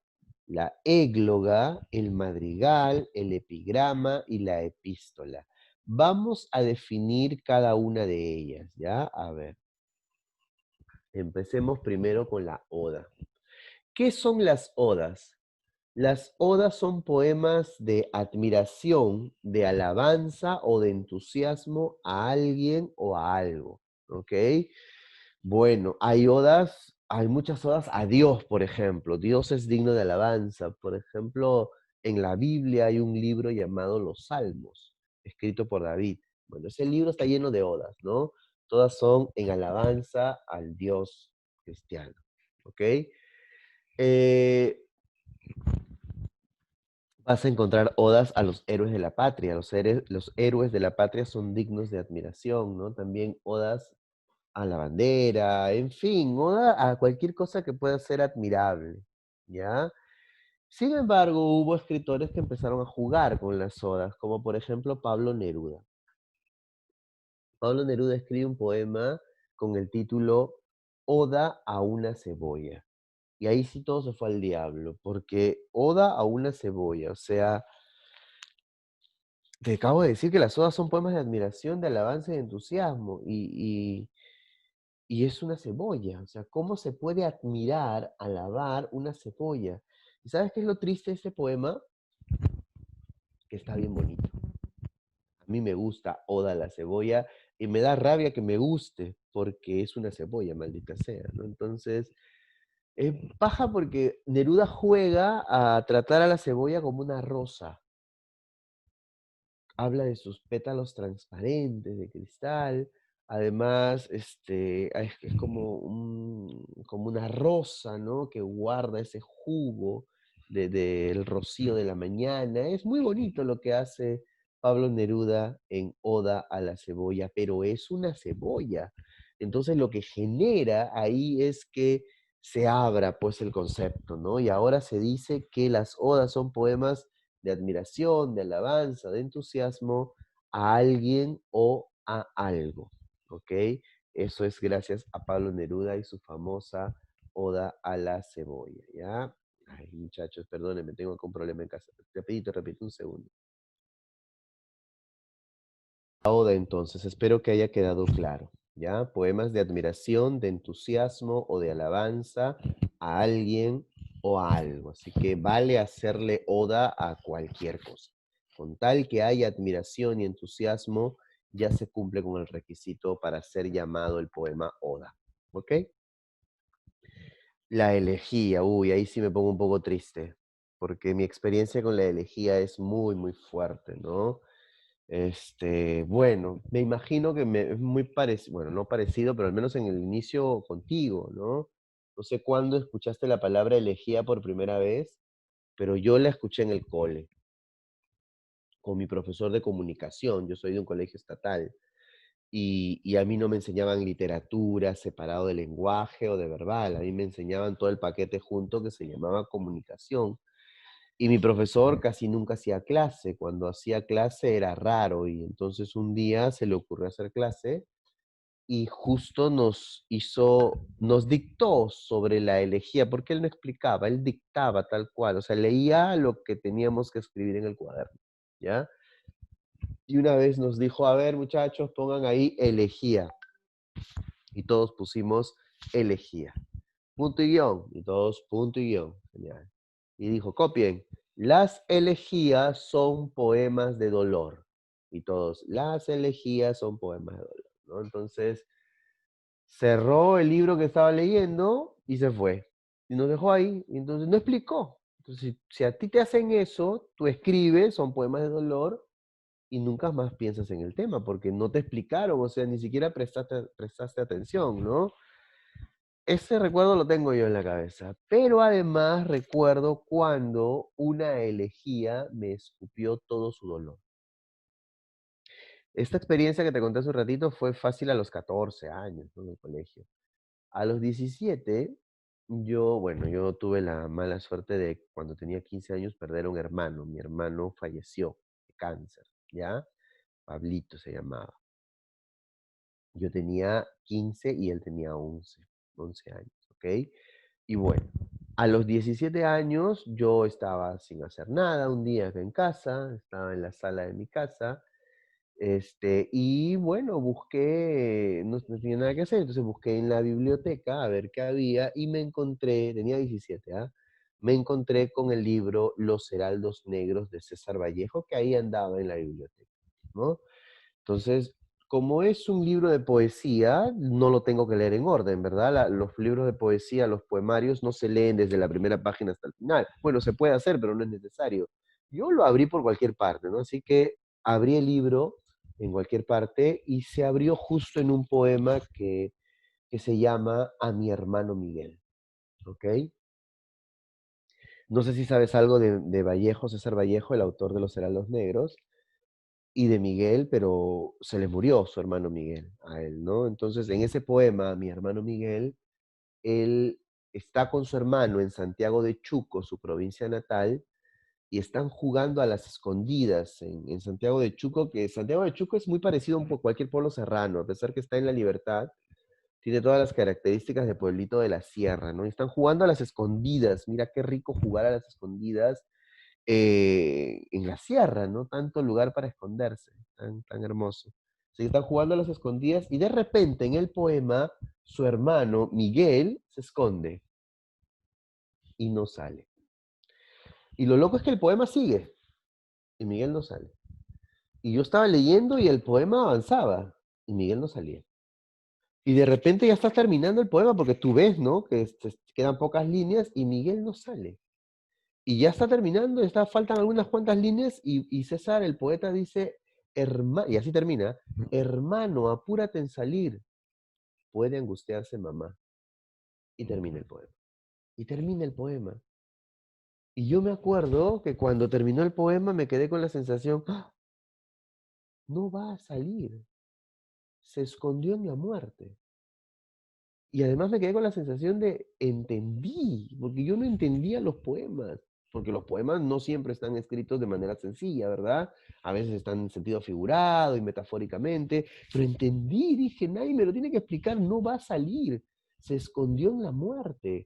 la égloga, el madrigal, el epigrama y la epístola. Vamos a definir cada una de ellas, ¿ya? A ver, empecemos primero con la oda. ¿Qué son las odas? Las odas son poemas de admiración, de alabanza o de entusiasmo a alguien o a algo, ¿ok? Bueno, hay muchas odas a Dios, por ejemplo. Dios es digno de alabanza. Por ejemplo, en la Biblia hay un libro llamado Los Salmos, escrito por David. Bueno, ese libro está lleno de odas, ¿no? Todas son en alabanza al Dios cristiano, ¿ok? Eh, Vas a encontrar odas a los héroes de la patria. Los héroes de la patria son dignos de admiración, ¿no? También odas a la bandera, en fin, oda a cualquier cosa que pueda ser admirable, ¿ya? Sin embargo, hubo escritores que empezaron a jugar con las odas, como por ejemplo Pablo Neruda. Pablo Neruda escribe un poema con el título Oda a una cebolla. Y ahí sí todo se fue al diablo, porque Oda a una cebolla, o sea, te acabo de decir que las odas son poemas de admiración, de alabanza y de entusiasmo, y es una cebolla. O sea, ¿cómo se puede admirar, alabar una cebolla? ¿Y sabes qué es lo triste de este poema? Que está bien bonito. A mí me gusta Oda a la cebolla y me da rabia que me guste porque es una cebolla, maldita sea, ¿no? Entonces, es paja porque Neruda juega a tratar a la cebolla como una rosa. Habla de sus pétalos transparentes de cristal. Además, es como, como una rosa, ¿no? Que guarda ese jugo del rocío de la mañana. Es muy bonito lo que hace Pablo Neruda en Oda a la cebolla, pero es una cebolla. Entonces lo que genera ahí es que se abra pues el concepto, ¿no? Y ahora se dice que las odas son poemas de admiración, de alabanza, de entusiasmo a alguien o a algo, ¿ok? Eso es gracias a Pablo Neruda y su famosa Oda a la cebolla, ¿ya? Ay, muchachos, perdónenme, tengo acá un problema en casa. Repito un segundo. La Oda, entonces, espero que haya quedado claro, ¿ya? Poemas de admiración, de entusiasmo o de alabanza a alguien o a algo. Así que vale hacerle oda a cualquier cosa. Con tal que haya admiración y entusiasmo, ya se cumple con el requisito para ser llamado el poema oda. ¿Ok? La elegía, uy, ahí sí me pongo un poco triste, porque mi experiencia con la elegía es muy, muy fuerte, ¿no? Bueno, me imagino que es muy parecido, bueno, no parecido, pero al menos en el inicio contigo, ¿no? No sé cuándo escuchaste la palabra elegía por primera vez, pero yo la escuché en el cole, con mi profesor de comunicación. Yo soy de un colegio estatal y a mí no me enseñaban literatura separado de lenguaje o de verbal, a mí me enseñaban todo el paquete junto que se llamaba comunicación. Y mi profesor casi nunca hacía clase. Cuando hacía clase era raro y entonces un día se le ocurrió hacer clase y justo nos dictó sobre la elegía, porque él no explicaba, él dictaba tal cual, o sea, leía lo que teníamos que escribir en el cuaderno, ¿ya? Y una vez nos dijo, a ver muchachos, pongan ahí elegía. Y todos pusimos elegía. Punto y guión. Y todos punto y guión. Genial. Y dijo, copien, las elegías son poemas de dolor. Y todos, las elegías son poemas de dolor, ¿no? Entonces, cerró el libro que estaba leyendo y se fue. Y nos dejó ahí. Y entonces no explicó. Entonces, si a ti te hacen eso, tú escribes, son poemas de dolor, y nunca más piensas en el tema, porque no te explicaron, o sea, ni siquiera prestaste atención, ¿no? ese recuerdo lo tengo yo en la cabeza, pero además recuerdo cuando una elegía me escupió todo su dolor. Esta experiencia que te conté hace un ratito fue fácil a los 14 años, ¿no? En el colegio. A los 17, yo tuve la mala suerte de cuando tenía 15 años perder a un hermano. Mi hermano falleció de cáncer, ¿ya? Pablito se llamaba. Yo tenía 15 y él tenía 11 años, ¿ok? Y bueno, a los 17 años yo estaba sin hacer nada un día acá en casa, estaba en la sala de mi casa, y bueno, busqué, no tenía nada que hacer, entonces busqué en la biblioteca a ver qué había y me encontré, tenía 17, ¿ah? Me encontré con el libro Los Heraldos Negros de César Vallejo, que ahí andaba en la biblioteca, ¿no? Entonces, como es un libro de poesía, no lo tengo que leer en orden, ¿verdad? Los libros de poesía, los poemarios, no se leen desde la primera página hasta el final. Bueno, se puede hacer, pero no es necesario. Yo lo abrí por cualquier parte, ¿no? Así que abrí el libro en cualquier parte y se abrió justo en un poema que se llama A mi hermano Miguel, ¿ok? No sé si sabes algo de Vallejo, César Vallejo, el autor de Los Heraldos Negros, y de Miguel, pero se le murió su hermano Miguel a él, ¿no? Entonces, en ese poema, mi hermano Miguel, él está con su hermano en Santiago de Chuco, su provincia natal, y están jugando a las escondidas en Santiago de Chuco, que Santiago de Chuco es muy parecido a cualquier pueblo serrano, a pesar que está en la libertad, tiene todas las características de pueblito de la sierra, ¿no? Y están jugando a las escondidas, mira qué rico jugar a las escondidas en la sierra, ¿no? Tanto lugar para esconderse, tan hermoso. Se están jugando a las escondidas y de repente en el poema su hermano Miguel se esconde y no sale. Y lo loco es que el poema sigue y Miguel no sale. Y yo estaba leyendo y el poema avanzaba y Miguel no salía. Y de repente ya está terminando el poema porque tú ves, ¿no? Que quedan pocas líneas y Miguel no sale. Y ya está terminando, faltan algunas cuantas líneas y César, el poeta, dice, y así termina, hermano, apúrate en salir, puede angustiarse mamá. Y termina el poema. Y termina el poema. Y yo me acuerdo que cuando terminó el poema me quedé con la sensación, "¡Ah! No va a salir, se escondió en la muerte". Y además me quedé con la sensación de entendí, porque yo no entendía los poemas, porque los poemas no siempre están escritos de manera sencilla, ¿verdad? A veces están en sentido figurado y metafóricamente, pero entendí, dije, nadie me lo tiene que explicar, no va a salir, se escondió en la muerte.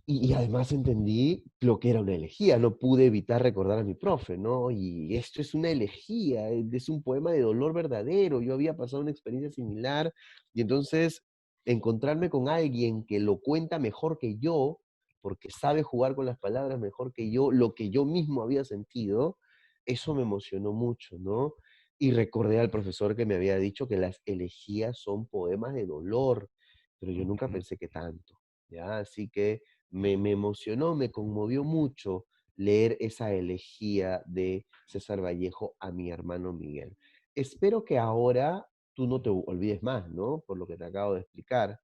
Y además entendí lo que era una elegía, no pude evitar recordar a mi profe, ¿no? Y esto es una elegía, es un poema de dolor verdadero, yo había pasado una experiencia similar, y entonces encontrarme con alguien que lo cuenta mejor que yo, porque sabe jugar con las palabras mejor que yo, lo que yo mismo había sentido, eso me emocionó mucho, ¿no? Y recordé al profesor que me había dicho que las elegías son poemas de dolor, pero yo nunca pensé que tanto. ¿Ya? Así que me emocionó, me conmovió mucho leer esa elegía de César Vallejo a mi hermano Miguel. Espero que ahora tú no te olvides más, ¿no? Por lo que te acabo de explicar,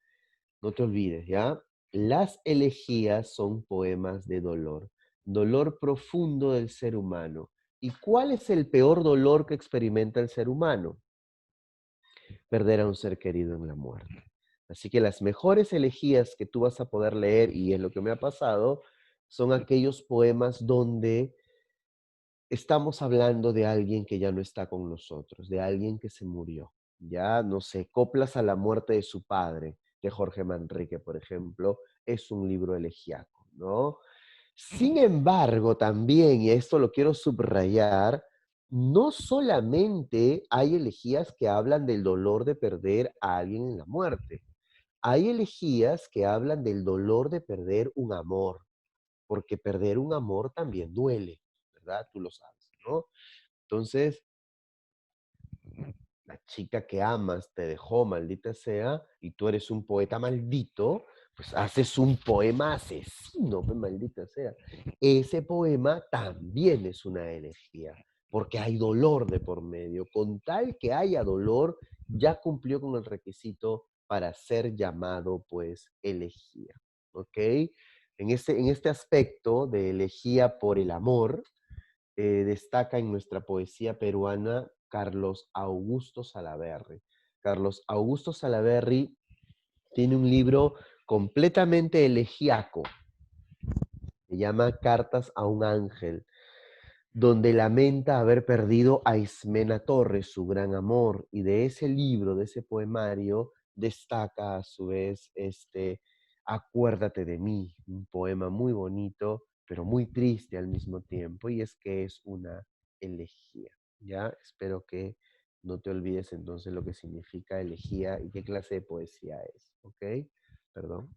no te olvides, ¿ya? Las elegías son poemas de dolor, dolor profundo del ser humano. ¿Y cuál es el peor dolor que experimenta el ser humano? Perder a un ser querido en la muerte. Así que las mejores elegías que tú vas a poder leer, y es lo que me ha pasado, son aquellos poemas donde estamos hablando de alguien que ya no está con nosotros, de alguien que se murió. Ya, no sé, Coplas a la muerte de su padre, de Jorge Manrique, por ejemplo, es un libro elegíaco, ¿no? Sin embargo, también, y esto lo quiero subrayar, no solamente hay elegías que hablan del dolor de perder a alguien en la muerte. Hay elegías que hablan del dolor de perder un amor, porque perder un amor también duele, ¿verdad? Tú lo sabes, ¿no? Entonces, la chica que amas te dejó, maldita sea, y tú eres un poeta maldito, pues haces un poema asesino, pues, maldita sea. Ese poema también es una elegía, porque hay dolor de por medio. Con tal que haya dolor, ya cumplió con el requisito para ser llamado, pues, elegía, ¿ok? En este aspecto de elegía por el amor, destaca en nuestra poesía peruana Carlos Augusto Salaverry. Carlos Augusto Salaverry tiene un libro completamente elegíaco, se llama Cartas a un ángel, donde lamenta haber perdido a Ismena Torres, su gran amor, y de ese libro, de ese poemario, destaca a su vez Acuérdate de mí, un poema muy bonito, pero muy triste al mismo tiempo, y es que es una elegía, ¿ya? Espero que no te olvides entonces lo que significa elegía y qué clase de poesía es, ¿ok? Perdón.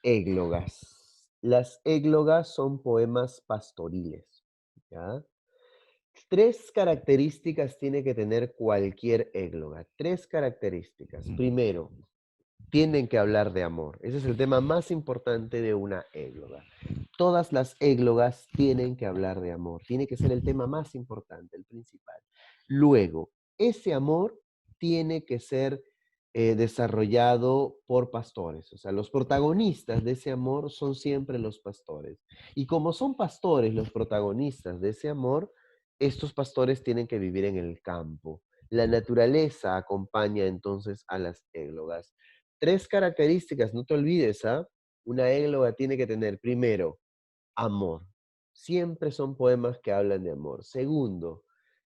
Églogas. Las églogas son poemas pastoriles, ¿ya? Tres características tiene que tener cualquier égloga. Tres características. Primero, tienen que hablar de amor. Ese es el tema más importante de una égloga. Todas las églogas tienen que hablar de amor. Tiene que ser el tema más importante, el principal. Luego, ese amor tiene que ser desarrollado por pastores. O sea, los protagonistas de ese amor son siempre los pastores. Y como son pastores los protagonistas de ese amor, estos pastores tienen que vivir en el campo. La naturaleza acompaña entonces a las églogas. Tres características, no te olvides, ¿ah? Una égloga tiene que tener, primero, amor. Siempre son poemas que hablan de amor. Segundo,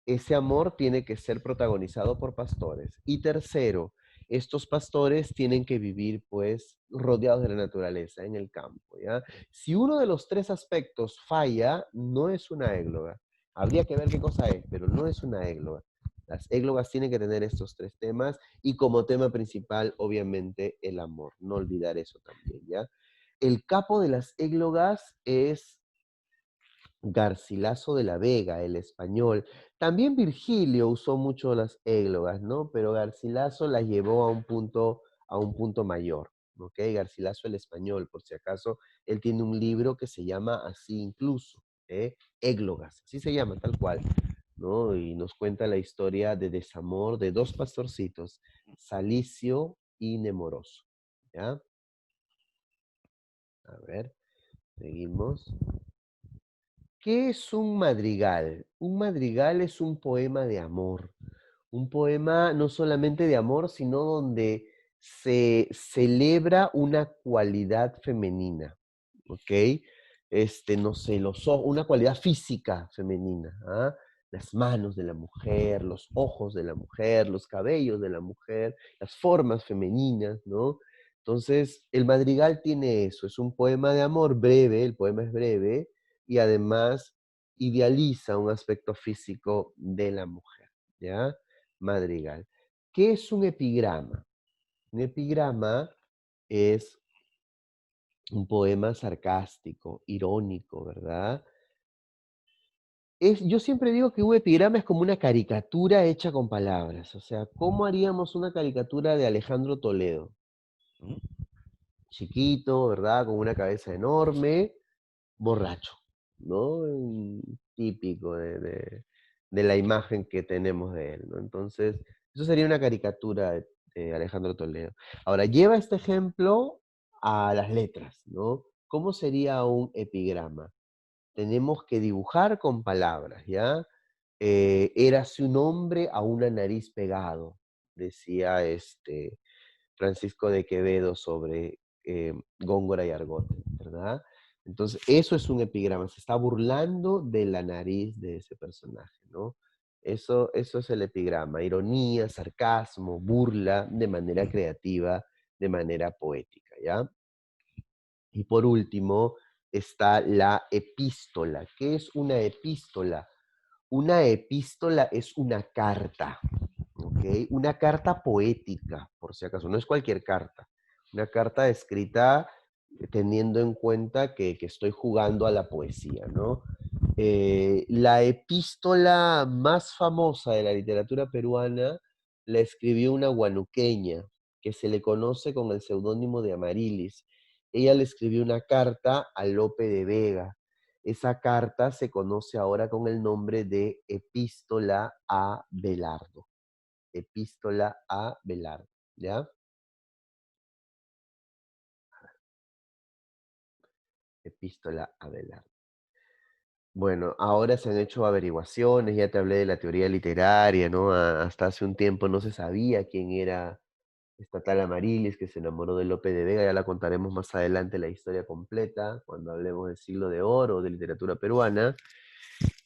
ese amor tiene que ser protagonizado por pastores. Y tercero, estos pastores tienen que vivir, pues, rodeados de la naturaleza, en el campo, ¿ya? Si uno de los tres aspectos falla, no es una égloga. Habría que ver qué cosa es, pero no es una égloga. Las églogas tienen que tener estos tres temas y como tema principal, obviamente, el amor. No olvidar eso también, ¿ya? El capo de las églogas es Garcilaso de la Vega, el español. También Virgilio usó mucho las églogas, ¿no? Pero Garcilaso las llevó a un punto mayor, ¿ok? Garcilaso el español, por si acaso, él tiene un libro que se llama así incluso, Églogas, así se llama, tal cual, ¿no? Y nos cuenta la historia de desamor de dos pastorcitos, Salicio y Nemoroso, ¿ya? A ver, seguimos. ¿Qué es un madrigal? Un madrigal es un poema de amor. Un poema no solamente de amor, sino donde se celebra una cualidad femenina, ¿ok? No sé, una cualidad física femenina, ¿ah? Las manos de la mujer, los ojos de la mujer, los cabellos de la mujer, las formas femeninas, ¿no? Entonces, el madrigal tiene eso, es un poema de amor breve, el poema es breve, y además idealiza un aspecto físico de la mujer, ¿ya? Madrigal. ¿Qué es un epigrama? Un epigrama es un poema sarcástico, irónico, ¿verdad? Yo siempre digo que un epigrama es como una caricatura hecha con palabras. O sea, ¿cómo haríamos una caricatura de Alejandro Toledo? Chiquito, ¿verdad? Con una cabeza enorme, borracho, ¿no? Típico de la imagen que tenemos de él, ¿no? Entonces, eso sería una caricatura de Alejandro Toledo. Ahora, lleva este ejemplo a las letras, ¿no? ¿Cómo sería un epigrama? Tenemos que dibujar con palabras, ¿ya? Érase un hombre a una nariz pegado, decía Francisco de Quevedo sobre Góngora y Argote, ¿verdad? Entonces, eso es un epigrama, se está burlando de la nariz de ese personaje, ¿no? Eso es el epigrama, ironía, sarcasmo, burla de manera creativa, de manera poética, ¿ya? Y por último está la epístola. ¿Qué es una epístola? Una epístola es una carta, ¿ok? Una carta poética, por si acaso, no es cualquier carta. Una carta escrita teniendo en cuenta que estoy jugando a la poesía, ¿no? La epístola más famosa de la literatura peruana la escribió una guanuqueña que se le conoce con el seudónimo de Amarilis. Ella le escribió una carta a Lope de Vega. esa carta se conoce ahora con el nombre de Epístola a Belardo. Epístola a Belardo, ¿ya? Epístola a Belardo. Bueno, ahora se han hecho averiguaciones, ya te hablé de la teoría literaria, ¿no? Hasta hace un tiempo no se sabía quién era esta tal Amarilis que se enamoró de Lope de Vega, ya la contaremos más adelante la historia completa, cuando hablemos del siglo de oro, de literatura peruana.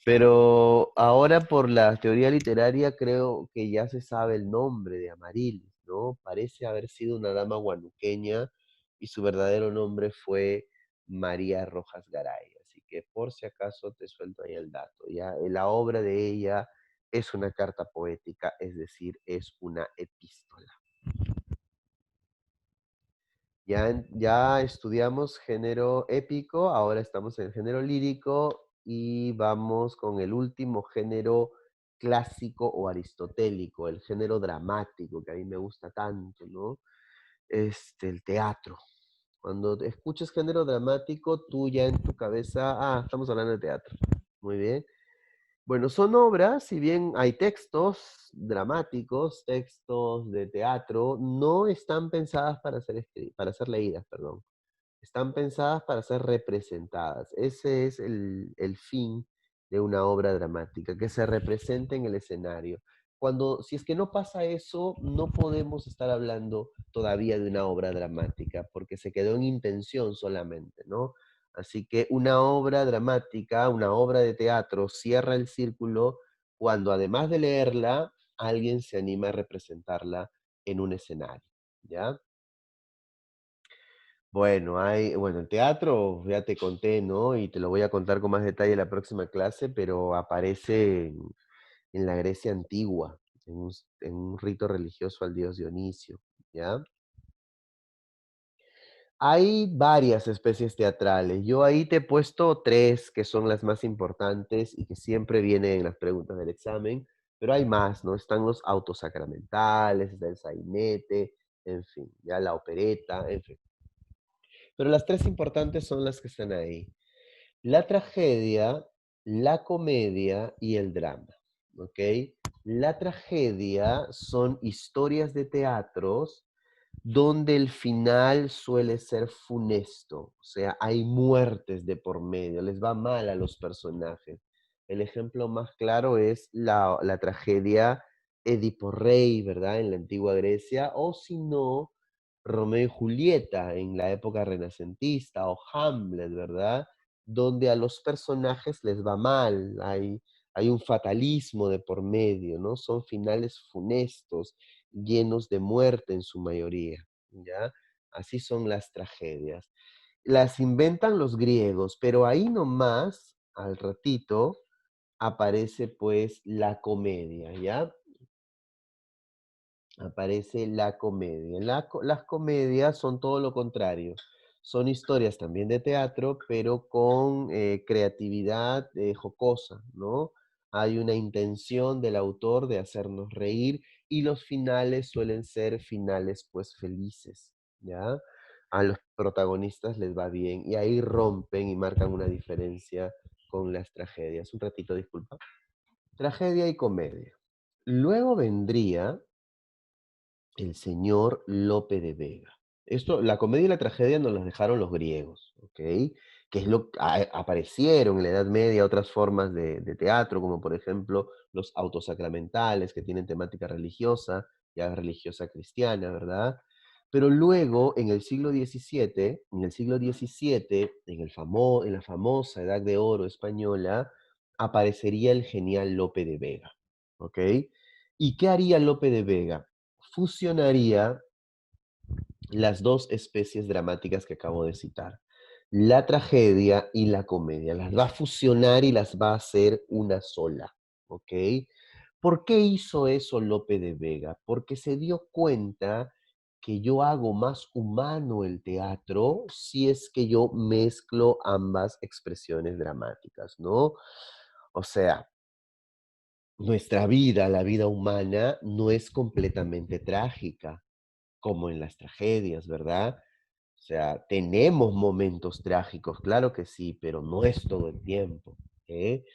Pero ahora por la teoría literaria creo que ya se sabe el nombre de Amarilis, ¿no? Parece haber sido una dama guanuqueña y su verdadero nombre fue María Rojas Garay. Así que por si acaso te suelto ahí el dato. Ya, la obra de ella es una carta poética, es decir, es una epístola. Ya estudiamos género épico, ahora estamos en el género lírico y vamos con el último género clásico o aristotélico, el género dramático, que a mí me gusta tanto, ¿no? El teatro. Cuando escuches género dramático, tú ya en tu cabeza, estamos hablando de teatro. Muy bien. Bueno, son obras, si bien hay textos dramáticos, textos de teatro, no están pensadas para ser leídas, perdón. Están pensadas para ser representadas. Ese es el fin de una obra dramática, que se represente en el escenario. Si es que no pasa eso, no podemos estar hablando todavía de una obra dramática, porque se quedó en intención solamente, ¿no? Así que una obra dramática, una obra de teatro, cierra el círculo cuando además de leerla, alguien se anima a representarla en un escenario, ¿ya? Bueno, el teatro, ya te conté, ¿no? Y te lo voy a contar con más detalle en la próxima clase, pero aparece en la Grecia antigua, en un rito religioso al dios Dionisio, ¿ya? Hay varias especies teatrales. Yo ahí te he puesto tres que son las más importantes y que siempre vienen en las preguntas del examen, pero hay más, ¿no? Están los autosacramentales, está el sainete, en fin, ya la opereta, en fin. Pero las tres importantes son las que están ahí. La tragedia, la comedia y el drama, ¿ok? La tragedia son historias de teatros donde el final suele ser funesto, o sea, hay muertes de por medio, les va mal a los personajes. El ejemplo más claro es la tragedia Edipo Rey, ¿verdad? En la antigua Grecia, o si no, Romeo y Julieta en la época renacentista, o Hamlet, ¿verdad? Donde a los personajes les va mal, hay un fatalismo de por medio, ¿no? Son finales funestos, llenos de muerte en su mayoría, ¿ya? Así son las tragedias. Las inventan los griegos, pero ahí nomás, al ratito, aparece pues la comedia, ¿ya? Aparece la comedia. Las comedias son todo lo contrario. Son historias también de teatro, pero con creatividad jocosa, ¿no? Hay una intención del autor de hacernos reír y los finales suelen ser finales pues felices, ¿ya? A los protagonistas les va bien y ahí rompen y marcan una diferencia con las tragedias. Un ratito, disculpa. Tragedia y comedia. Luego vendría el señor Lope de Vega. Esto, la comedia y la tragedia nos las dejaron los griegos, ¿ok? Que es aparecieron en la Edad Media otras formas de teatro, como por ejemplo los autosacramentales, que tienen temática religiosa, ya religiosa cristiana, ¿verdad? Pero luego, en el siglo XVII, en la famosa Edad de Oro española, aparecería el genial Lope de Vega, ¿ok? ¿Y qué haría Lope de Vega? Fusionaría las dos especies dramáticas que acabo de citar, la tragedia y la comedia. Las va a fusionar y las va a hacer una sola, ¿ok? ¿Por qué hizo eso Lope de Vega? Porque se dio cuenta que yo hago más humano el teatro si es que yo mezclo ambas expresiones dramáticas, ¿no? O sea, nuestra vida, la vida humana, no es completamente trágica como en las tragedias, ¿verdad? O sea, tenemos momentos trágicos, claro que sí, pero no es todo el tiempo, ¿eh?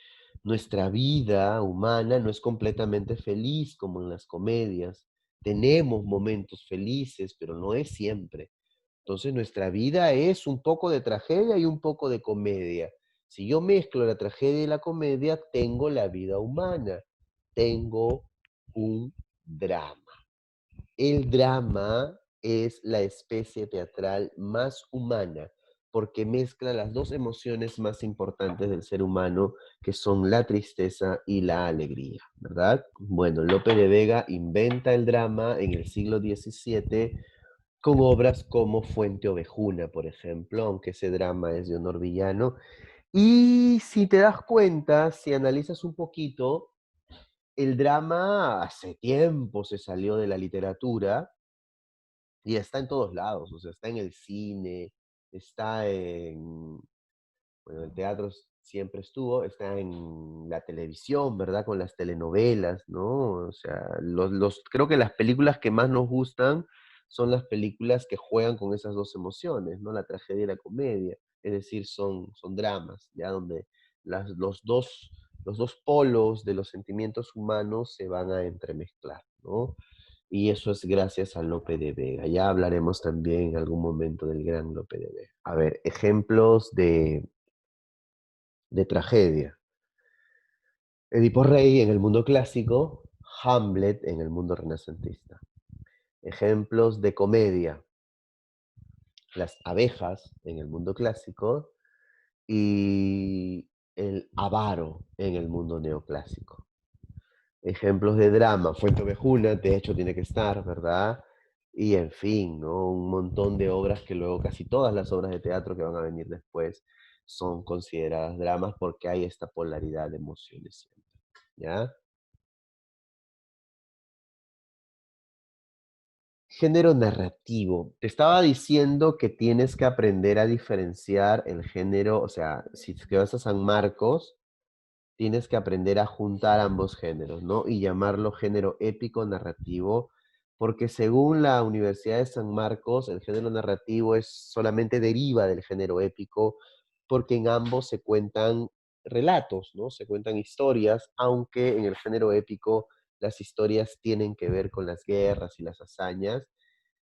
Nuestra vida humana no es completamente feliz como en las comedias. Tenemos momentos felices, pero no es siempre. Entonces nuestra vida es un poco de tragedia y un poco de comedia. Si yo mezclo la tragedia y la comedia, tengo la vida humana, tengo un drama. El drama es la especie teatral más humana porque mezcla las dos emociones más importantes del ser humano, que son la tristeza y la alegría, ¿verdad? Bueno, Lope de Vega inventa el drama en el siglo XVII con obras como Fuente Ovejuna, por ejemplo, aunque ese drama es de honor villano. Y si te das cuenta, si analizas un poquito, el drama hace tiempo se salió de la literatura y está en todos lados, o sea, está en el cine, está en, bueno, el teatro siempre estuvo, está en la televisión, ¿verdad? Con las telenovelas, ¿no? O sea, creo que las películas que más nos gustan son las películas que juegan con esas dos emociones, ¿no? La tragedia y la comedia, es decir, son dramas, ¿ya? Donde los dos polos de los sentimientos humanos se van a entremezclar, ¿no? Y eso es gracias a Lope de Vega. Ya hablaremos también en algún momento del gran Lope de Vega. A ver, ejemplos de tragedia. Edipo Rey en el mundo clásico, Hamlet en el mundo renacentista. Ejemplos de comedia, las abejas en el mundo clásico y el avaro en el mundo neoclásico. Ejemplos de drama, Fuenteovejuna, de hecho tiene que estar, ¿verdad? Y en fin, ¿no? Un montón de obras que luego casi todas las obras de teatro que van a venir después son consideradas dramas porque hay esta polaridad de emociones siempre, ¿ya? Género narrativo. Te estaba diciendo que tienes que aprender a diferenciar el género, o sea, si te vas a San Marcos, tienes que aprender a juntar ambos géneros, ¿no? Y llamarlo género épico narrativo, porque según la Universidad de San Marcos, el género narrativo es solamente deriva del género épico, porque en ambos se cuentan relatos, ¿no? Se cuentan historias, aunque en el género épico las historias tienen que ver con las guerras y las hazañas.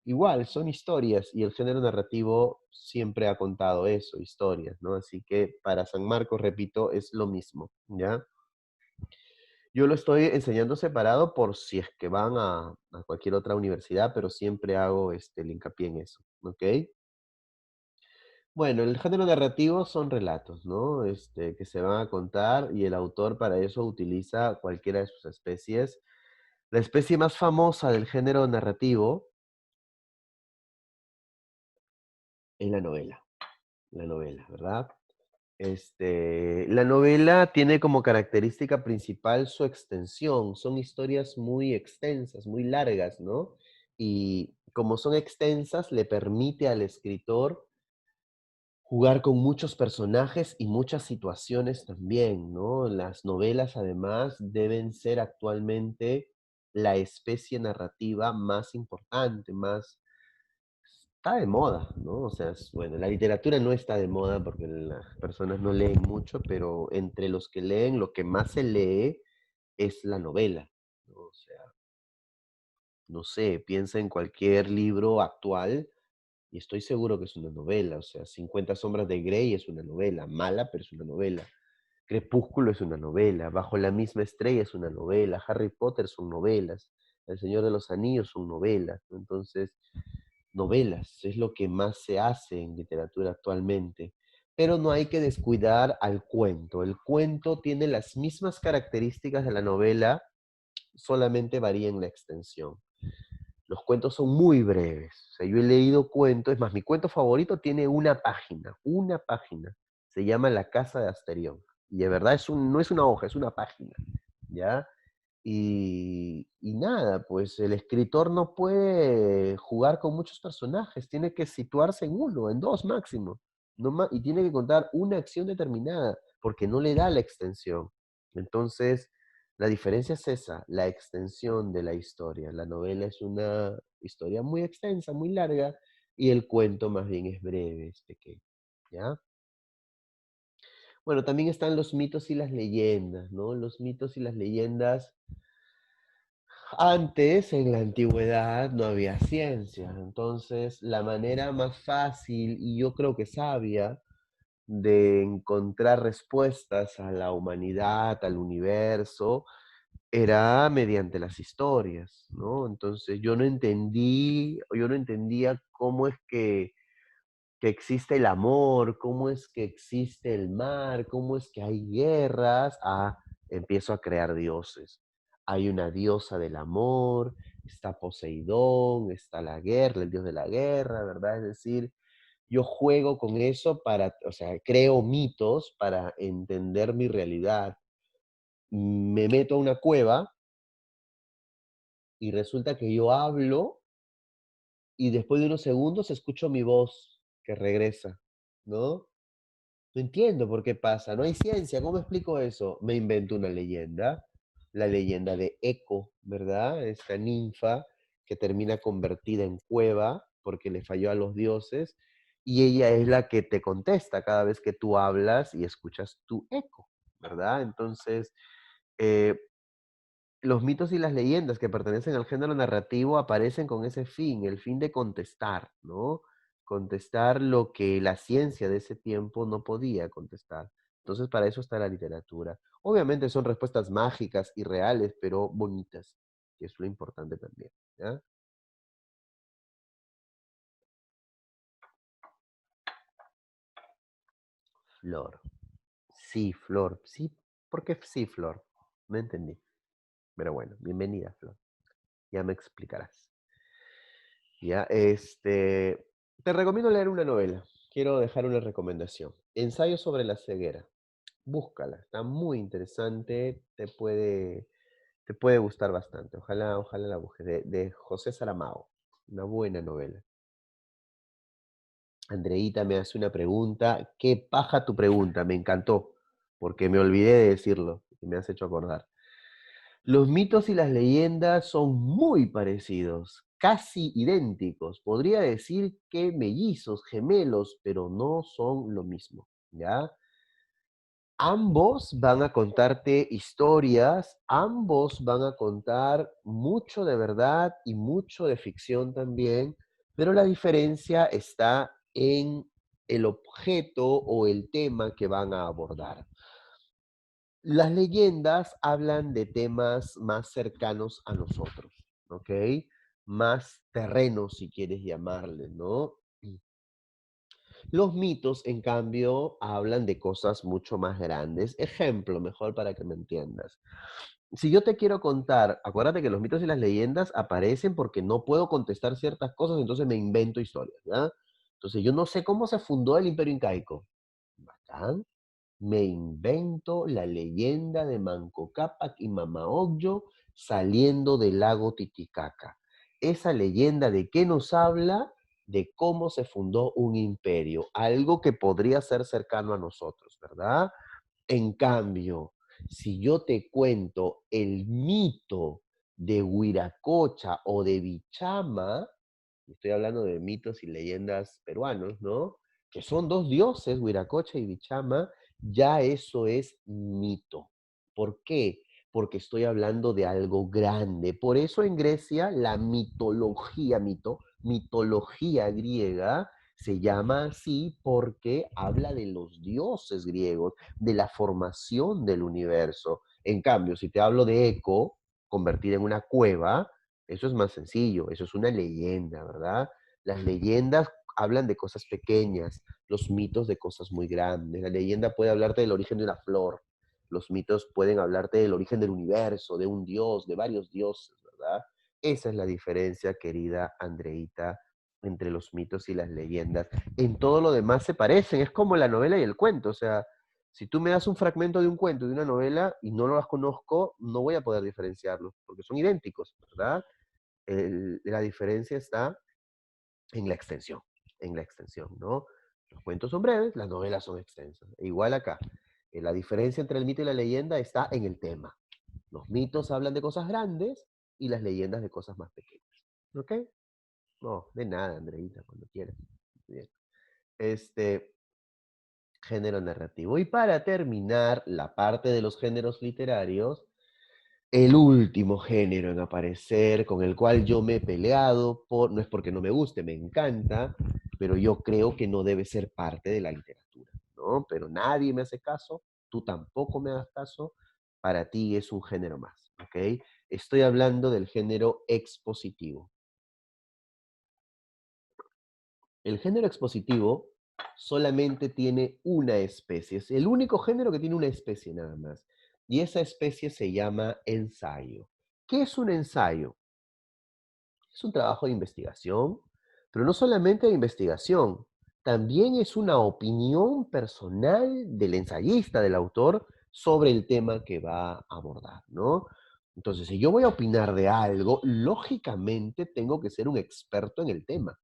Igual, son historias y el género narrativo siempre ha contado eso, historias, ¿no? Así que para San Marcos, repito, es lo mismo, ¿ya? Yo lo estoy enseñando separado por si es que van a cualquier otra universidad, pero siempre hago el hincapié en eso, ¿ok? Bueno, el género narrativo son relatos, ¿no? Que se van a contar y el autor para eso utiliza cualquiera de sus especies. La especie más famosa del género narrativo es la novela, ¿verdad? La novela tiene como característica principal su extensión. Son historias muy extensas, muy largas, ¿no? Y como son extensas, le permite al escritor jugar con muchos personajes y muchas situaciones también, ¿no? Las novelas, además, deben ser actualmente la especie narrativa más importante, más está de moda, ¿no? O sea, bueno, la literatura no está de moda porque las personas no leen mucho, pero entre los que leen, lo que más se lee es la novela, ¿no? O sea, no sé, piensa en cualquier libro actual y estoy seguro que es una novela. O sea, 50 sombras de Grey es una novela, mala, pero es una novela. Crepúsculo es una novela, Bajo la misma estrella es una novela, Harry Potter son novelas, El Señor de los Anillos son novelas, ¿no? Entonces, novelas es lo que más se hace en literatura actualmente, pero no hay que descuidar al cuento. El cuento tiene las mismas características de la novela, solamente varía en la extensión. Los cuentos son muy breves. O sea, yo he leído cuentos, es más, mi cuento favorito tiene una página. Se llama La Casa de Asterión. Y de verdad no es una hoja, es una página. ¿Ya? Y nada, pues el escritor no puede jugar con muchos personajes, tiene que situarse en uno, en dos máximo, y tiene que contar una acción determinada, porque no le da la extensión. Entonces, la diferencia es esa, la extensión de la historia. La novela es una historia muy extensa, muy larga, y el cuento más bien es breve, es pequeño, ¿ya? Bueno, también están los mitos y las leyendas, ¿no? Los mitos y las leyendas. Antes, en la antigüedad, no había ciencia, entonces la manera más fácil y yo creo que sabia de encontrar respuestas a la humanidad, al universo, era mediante las historias, ¿no? Entonces yo no entendía cómo es que existe el amor, cómo es que existe el mar, cómo es que hay guerras. Ah, empiezo a crear dioses. Hay una diosa del amor, está Poseidón, está la guerra, el dios de la guerra, ¿verdad? Es decir, yo juego con eso para, o sea, creo mitos para entender mi realidad. Me meto a una cueva y resulta que yo hablo y después de unos segundos escucho mi voz que regresa, ¿no? No entiendo por qué pasa, no hay ciencia, ¿cómo explico eso? Me invento una leyenda, la leyenda de Eco, ¿verdad? Esta ninfa que termina convertida en cueva porque le falló a los dioses y ella es la que te contesta cada vez que tú hablas y escuchas tu eco, ¿verdad? Entonces, eh, los mitos y las leyendas que pertenecen al género narrativo aparecen con ese fin, el fin de contestar, ¿no? Contestar lo que la ciencia de ese tiempo no podía contestar. Entonces, para eso está la literatura. Obviamente son respuestas mágicas y reales, pero bonitas, que es lo importante también, ¿ya? Flor. Sí, Flor. Sí, ¿por qué sí, Flor? No entendí. Pero bueno, bienvenida, Flor. Ya me explicarás. Ya, te recomiendo leer una novela. Quiero dejar una recomendación. Ensayo sobre la ceguera. Búscala, está muy interesante, te puede gustar bastante. Ojalá, ojalá la busques. De José Saramago. Una buena novela. Andreita me hace una pregunta. ¿Qué paja tu pregunta? Me encantó, porque me olvidé de decirlo y me has hecho acordar. Los mitos y las leyendas son muy parecidos, casi idénticos. Podría decir que mellizos, gemelos, pero no son lo mismo, ¿ya? Ambos van a contarte historias, ambos van a contar mucho de verdad y mucho de ficción también, pero la diferencia está en el objeto o el tema que van a abordar. Las leyendas hablan de temas más cercanos a nosotros, ¿ok? Más terrenos, si quieres llamarle, ¿no? Los mitos, en cambio, hablan de cosas mucho más grandes. Ejemplo, mejor para que me entiendas. Si yo te quiero contar, acuérdate que los mitos y las leyendas aparecen porque no puedo contestar ciertas cosas, entonces me invento historias, ¿ya? Entonces yo no sé cómo se fundó el Imperio Incaico. Bacán. Me invento la leyenda de Manco Cápac y Mama Ocllo saliendo del lago Titicaca. Esa leyenda de qué nos habla de cómo se fundó un imperio, algo que podría ser cercano a nosotros, ¿verdad? En cambio, si yo te cuento el mito de Huiracocha o de Bichama, estoy hablando de mitos y leyendas peruanos, ¿no? Que son dos dioses, Huiracocha y Bichama, ya eso es mito. ¿Por qué? Porque estoy hablando de algo grande. Por eso en Grecia la mitología griega se llama así porque habla de los dioses griegos, de la formación del universo. En cambio, si te hablo de Eco, convertida en una cueva, eso es más sencillo, eso es una leyenda, ¿verdad? Las leyendas hablan de cosas pequeñas, los mitos de cosas muy grandes. La leyenda puede hablarte del origen de una flor, los mitos pueden hablarte del origen del universo, de un dios, de varios dioses, ¿verdad? Esa es la diferencia, querida Andreita, entre los mitos y las leyendas. En todo lo demás se parecen, es como la novela y el cuento, o sea, si tú me das un fragmento de un cuento, de una novela, y no las conozco, no voy a poder diferenciarlos, porque son idénticos, ¿verdad? La diferencia está en la extensión, ¿no? Los cuentos son breves, las novelas son extensas. E igual acá, la diferencia entre el mito y la leyenda está en el tema. Los mitos hablan de cosas grandes y las leyendas de cosas más pequeñas, ¿ok? No, de nada, Andreita, cuando quieras. Bien. Este, género narrativo. Y para terminar la parte de los géneros literarios, el último género en aparecer, con el cual yo me he peleado, no es porque no me guste, me encanta, pero yo creo que no debe ser parte de la literatura, ¿no? Pero nadie me hace caso, tú tampoco me das caso, para ti es un género más, ¿ok? Estoy hablando del género expositivo. El género expositivo solamente tiene una especie, es el único género que tiene una especie nada más, y esa especie se llama ensayo. ¿Qué es un ensayo? Es un trabajo de investigación, pero no solamente de investigación, también es una opinión personal del ensayista, del autor, sobre el tema que va a abordar, ¿no? Entonces, si yo voy a opinar de algo, lógicamente tengo que ser un experto en el tema.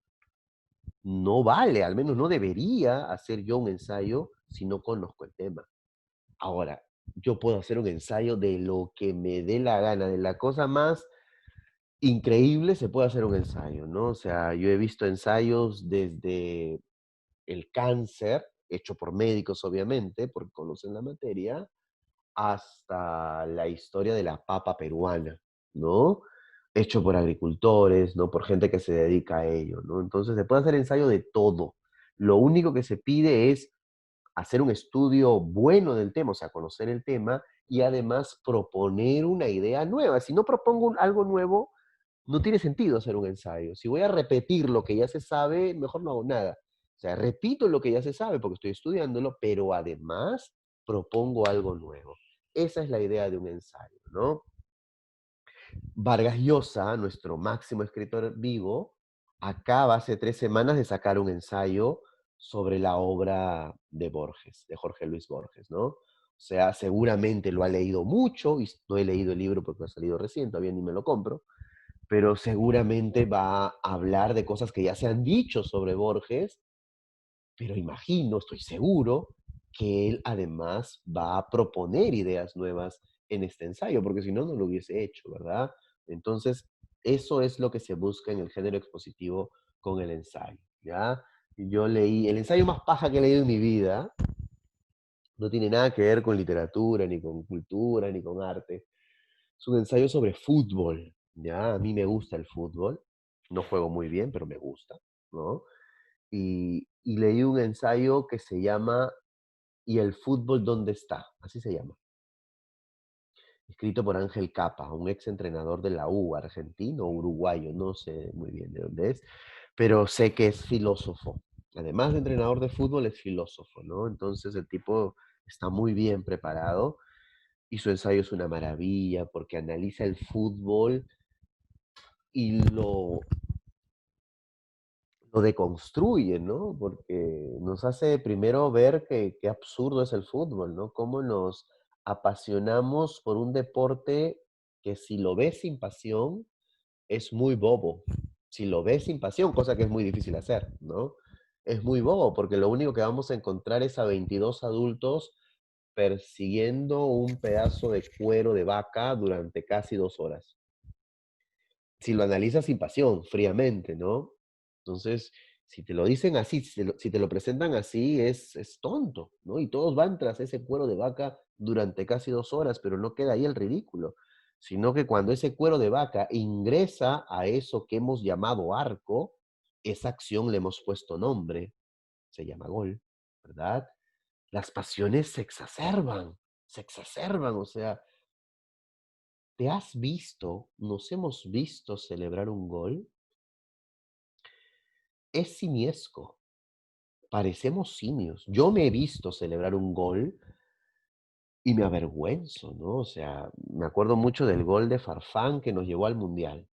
No vale, al menos no debería hacer yo un ensayo si no conozco el tema. Ahora, yo puedo hacer un ensayo de lo que me dé la gana, de la cosa más increíble se puede hacer un ensayo, ¿no? O sea, yo he visto ensayos desde el cáncer, hecho por médicos obviamente, porque conocen la materia, hasta la historia de la papa peruana, ¿no? Hecho por agricultores, ¿no? Por gente que se dedica a ello, ¿no? Entonces se puede hacer ensayo de todo. Lo único que se pide es hacer un estudio bueno del tema, o sea, conocer el tema y además proponer una idea nueva. Si no propongo algo nuevo, no tiene sentido hacer un ensayo. Si voy a repetir lo que ya se sabe, mejor no hago nada. O sea, repito lo que ya se sabe porque estoy estudiándolo, pero además propongo algo nuevo. Esa es la idea de un ensayo, ¿no? Vargas Llosa, nuestro máximo escritor vivo, acaba hace 3 semanas de sacar un ensayo sobre la obra de Borges, de Jorge Luis Borges, ¿no? O sea, seguramente lo ha leído mucho, y no he leído el libro porque ha salido recién, todavía ni me lo compro, pero seguramente va a hablar de cosas que ya se han dicho sobre Borges, pero imagino, estoy seguro, que él además va a proponer ideas nuevas en este ensayo, porque si no, no lo hubiese hecho, ¿verdad? Entonces, eso es lo que se busca en el género expositivo con el ensayo, ¿ya? Yo leí, el ensayo más paja que he leído en mi vida, no tiene nada que ver con literatura, ni con cultura, ni con arte. Es un ensayo sobre fútbol, ¿ya? A mí me gusta el fútbol, no juego muy bien, pero me gusta, ¿no? Y leí un ensayo que se llama ¿Y el fútbol dónde está? Así se llama. Escrito por Ángel Capa, un ex entrenador de la U, argentino o uruguayo, no sé muy bien de dónde es, pero sé que es filósofo. Además de entrenador de fútbol, es filósofo, ¿no? Entonces el tipo está muy bien preparado y su ensayo es una maravilla porque analiza el fútbol y lo deconstruye, ¿no? Porque nos hace primero ver qué absurdo es el fútbol, ¿no? Cómo nos apasionamos por un deporte que si lo ves sin pasión es muy bobo. Si lo ves sin pasión, cosa que es muy difícil hacer, ¿no? Es muy bobo porque lo único que vamos a encontrar es a 22 adultos persiguiendo un pedazo de cuero de vaca durante casi 2 horas. Si lo analizas sin pasión, fríamente, ¿no? Entonces, si te lo dicen así, si te lo presentan así, es tonto, ¿no? Y todos van tras ese cuero de vaca durante casi 2 horas, pero no queda ahí el ridículo, sino que cuando ese cuero de vaca ingresa a eso que hemos llamado arco, esa acción le hemos puesto nombre, se llama gol, ¿verdad? Las pasiones se exacerban, o sea, ¿te has visto, nos hemos visto celebrar un gol? Es simiesco, parecemos simios. Yo me he visto celebrar un gol y me avergüenzo, ¿no? O sea, me acuerdo mucho del gol de Farfán que nos llevó al Mundial.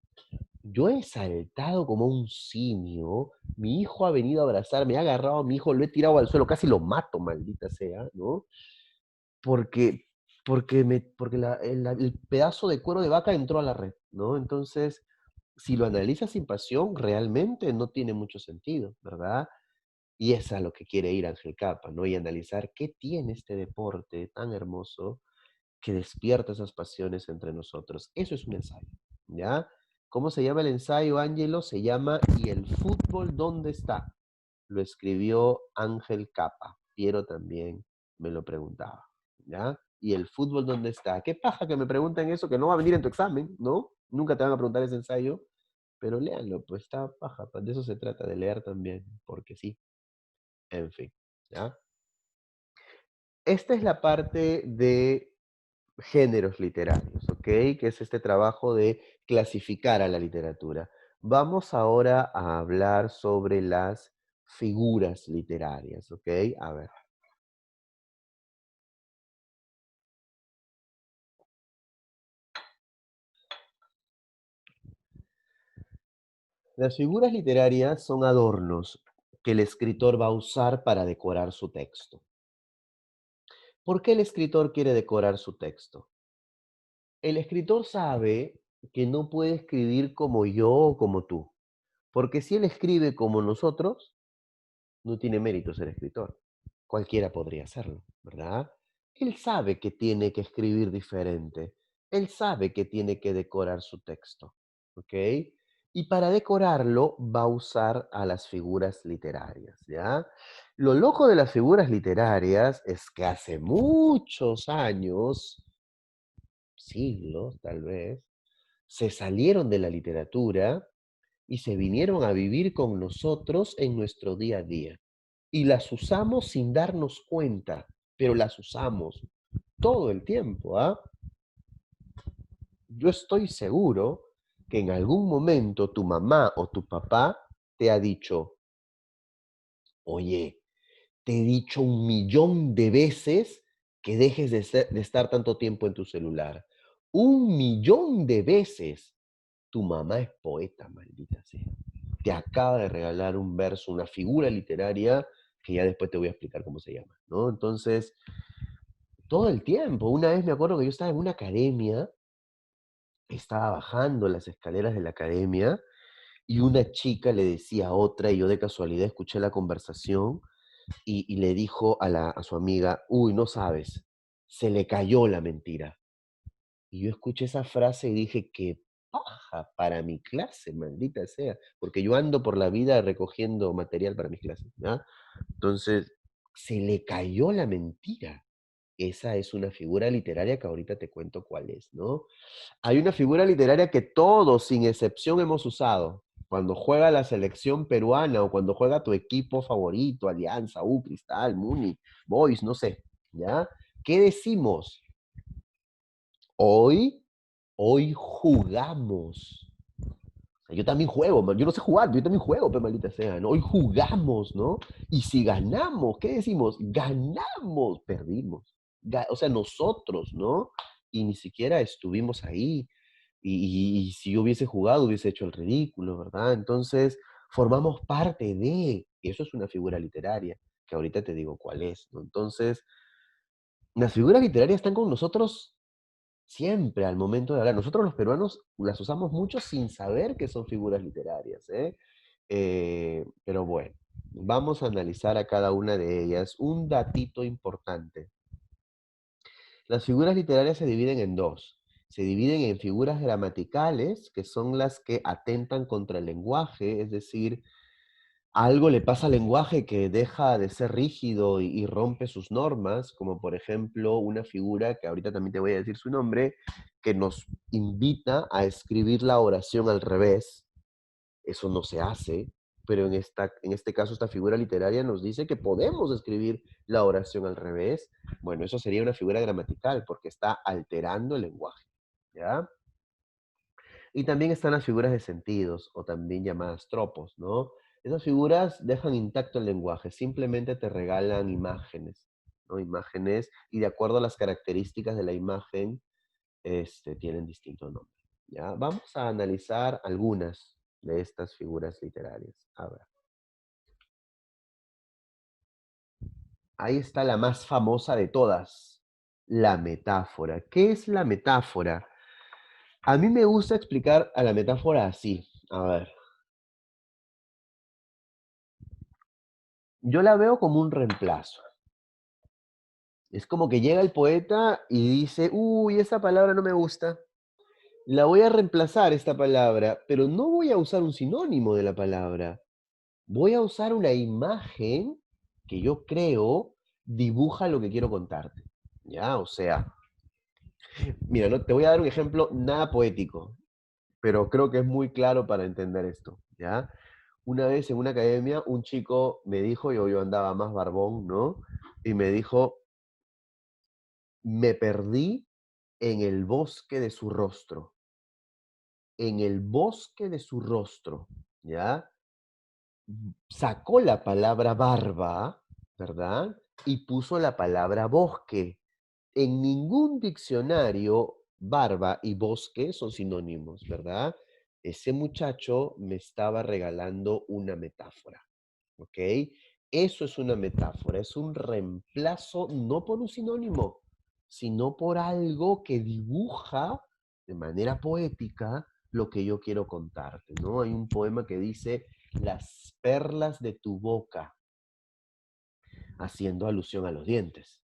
Yo he saltado como un simio, mi hijo ha venido a abrazarme, ha agarrado a mi hijo, lo he tirado al suelo, casi lo mato, maldita sea, ¿no? Porque, porque el pedazo de cuero de vaca entró a la red, ¿no? Entonces, si lo analizas sin pasión, realmente no tiene mucho sentido, ¿verdad? Y es a lo que quiere ir Ángel Capa, ¿no? Y analizar qué tiene este deporte tan hermoso que despierta esas pasiones entre nosotros. Eso es un ensayo, ¿ya? ¿Cómo se llama el ensayo, Ángelo? Se llama ¿Y el fútbol dónde está? Lo escribió Ángel Capa. Piero también me lo preguntaba, ¿ya? ¿Y el fútbol dónde está? Qué paja que me pregunten eso, que no va a venir en tu examen, ¿no? Nunca te van a preguntar ese ensayo, pero léanlo, pues está paja, pues de eso se trata, de leer también, porque sí, en fin, ¿ya? Esta es la parte de géneros literarios, ¿ok? Que es este trabajo de clasificar a la literatura. Vamos ahora a hablar sobre las figuras literarias, ¿ok? A ver. Las figuras literarias son adornos que el escritor va a usar para decorar su texto. ¿Por qué el escritor quiere decorar su texto? El escritor sabe que no puede escribir como yo o como tú, porque si él escribe como nosotros, no tiene mérito ser escritor. Cualquiera podría hacerlo, ¿verdad? Él sabe que tiene que escribir diferente. Él sabe que tiene que decorar su texto, ¿ok? Y para decorarlo va a usar a las figuras literarias, ¿ya? Lo loco de las figuras literarias es que hace muchos años, siglos tal vez, se salieron de la literatura y se vinieron a vivir con nosotros en nuestro día a día. Y las usamos sin darnos cuenta, pero las usamos todo el tiempo, ¿ah? Yo estoy seguro que en algún momento tu mamá o tu papá te ha dicho, oye, te he dicho 1.000.000 de veces que dejes de estar tanto tiempo en tu celular. 1.000.000 de veces. Tu mamá es poeta, maldita sea. Te acaba de regalar un verso, una figura literaria, que ya después te voy a explicar cómo se llama, ¿no? Entonces, todo el tiempo. Una vez me acuerdo que yo estaba en una academia, estaba bajando las escaleras de la academia, y una chica le decía a otra, y yo de casualidad escuché la conversación, y le dijo a su amiga, uy, no sabes, se le cayó la mentira. Y yo escuché esa frase y dije, qué paja para mi clase, maldita sea, porque yo ando por la vida recogiendo material para mis clases, ¿ya? Entonces, se le cayó la mentira. Esa es una figura literaria que ahorita te cuento cuál es, ¿no? Hay una figura literaria que todos, sin excepción, hemos usado. Cuando juega la selección peruana o cuando juega tu equipo favorito, Alianza, U, Cristal, Muni, Boys, no sé, ¿ya? ¿Qué decimos? Hoy, hoy jugamos. Yo también juego, man. Yo no sé jugar, yo también juego, pero maldita sea, ¿no? Hoy jugamos, ¿no? Y si ganamos, ¿qué decimos? Ganamos, perdimos. O sea, nosotros, ¿no? Y ni siquiera estuvimos ahí. Y si yo hubiese jugado, hubiese hecho el ridículo, ¿verdad? Entonces, formamos parte de, y eso es una figura literaria, que ahorita te digo cuál es, ¿no? Entonces, las figuras literarias están con nosotros siempre al momento de hablar. Nosotros los peruanos las usamos mucho sin saber que son figuras literarias, ¿eh? Pero bueno, vamos a analizar a cada una de ellas. Un datito importante. Las figuras literarias se dividen en dos. Se dividen en figuras gramaticales, que son las que atentan contra el lenguaje, es decir, algo le pasa al lenguaje que deja de ser rígido y rompe sus normas, como por ejemplo una figura que ahorita también te voy a decir su nombre, que nos invita a escribir la oración al revés. Eso no se hace, pero en este caso esta figura literaria nos dice que podemos escribir la oración al revés. Bueno, eso sería una figura gramatical porque está alterando el lenguaje, ¿ya? Y también están las figuras de sentidos, o también llamadas tropos, ¿no? Esas figuras dejan intacto el lenguaje, simplemente te regalan imágenes, ¿no? Imágenes, y de acuerdo a las características de la imagen, tienen distinto nombre, ¿ya? Vamos a analizar algunas de estas figuras literarias. A ver, ahí está la más famosa de todas, la metáfora. ¿Qué es la metáfora? A mí me gusta explicar a la metáfora así. A ver, yo la veo como un reemplazo. Es como que llega el poeta y dice, uy, esa palabra no me gusta. La voy a reemplazar esta palabra, pero no voy a usar un sinónimo de la palabra. Voy a usar una imagen que yo creo dibuja lo que quiero contarte. ¿Ya? O sea, mira, no, te voy a dar un ejemplo nada poético, pero creo que es muy claro para entender esto. ¿Ya? Una vez en una academia, un chico me dijo, yo andaba más barbón, ¿no? Y me dijo, me perdí en el bosque de su rostro, en el bosque de su rostro, ¿ya? Sacó la palabra barba, ¿verdad? Y puso la palabra bosque. En ningún diccionario barba y bosque son sinónimos, ¿verdad? Ese muchacho me estaba regalando una metáfora, ¿ok? Eso es una metáfora, es un reemplazo no por un sinónimo, sino por algo que dibuja de manera poética lo que yo quiero contarte, ¿no? Hay un poema que dice, las perlas de tu boca, haciendo alusión a los dientes.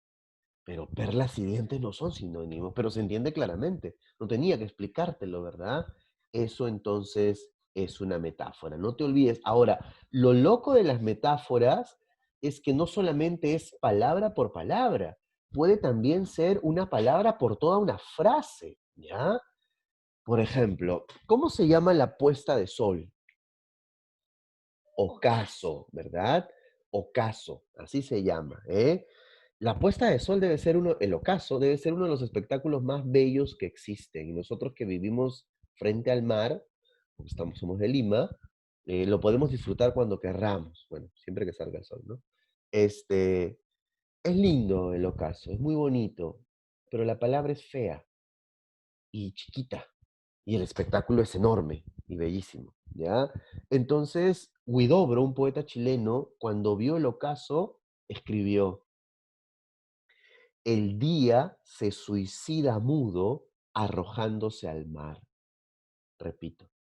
Pero perlas y dientes no son sinónimos, pero se entiende claramente. No tenía que explicártelo, ¿verdad? Eso entonces es una metáfora. No te olvides. Ahora, lo loco de las metáforas es que no solamente es palabra por palabra, puede también ser una palabra por toda una frase, ¿ya? Por ejemplo, ¿cómo se llama la puesta de sol? Ocaso, ¿verdad? Ocaso, así se llama, ¿eh? La puesta de sol debe ser el ocaso debe ser uno de los espectáculos más bellos que existen. Y nosotros que vivimos frente al mar, porque somos de Lima, lo podemos disfrutar cuando querramos. Bueno, siempre que salga el sol, ¿no? Este, es lindo el ocaso, es muy bonito, pero la palabra es fea y chiquita. Y el espectáculo es enorme y bellísimo, ¿ya? Entonces, Huidobro, un poeta chileno, cuando vio el ocaso, escribió, el día se suicida mudo arrojándose al mar. Repito,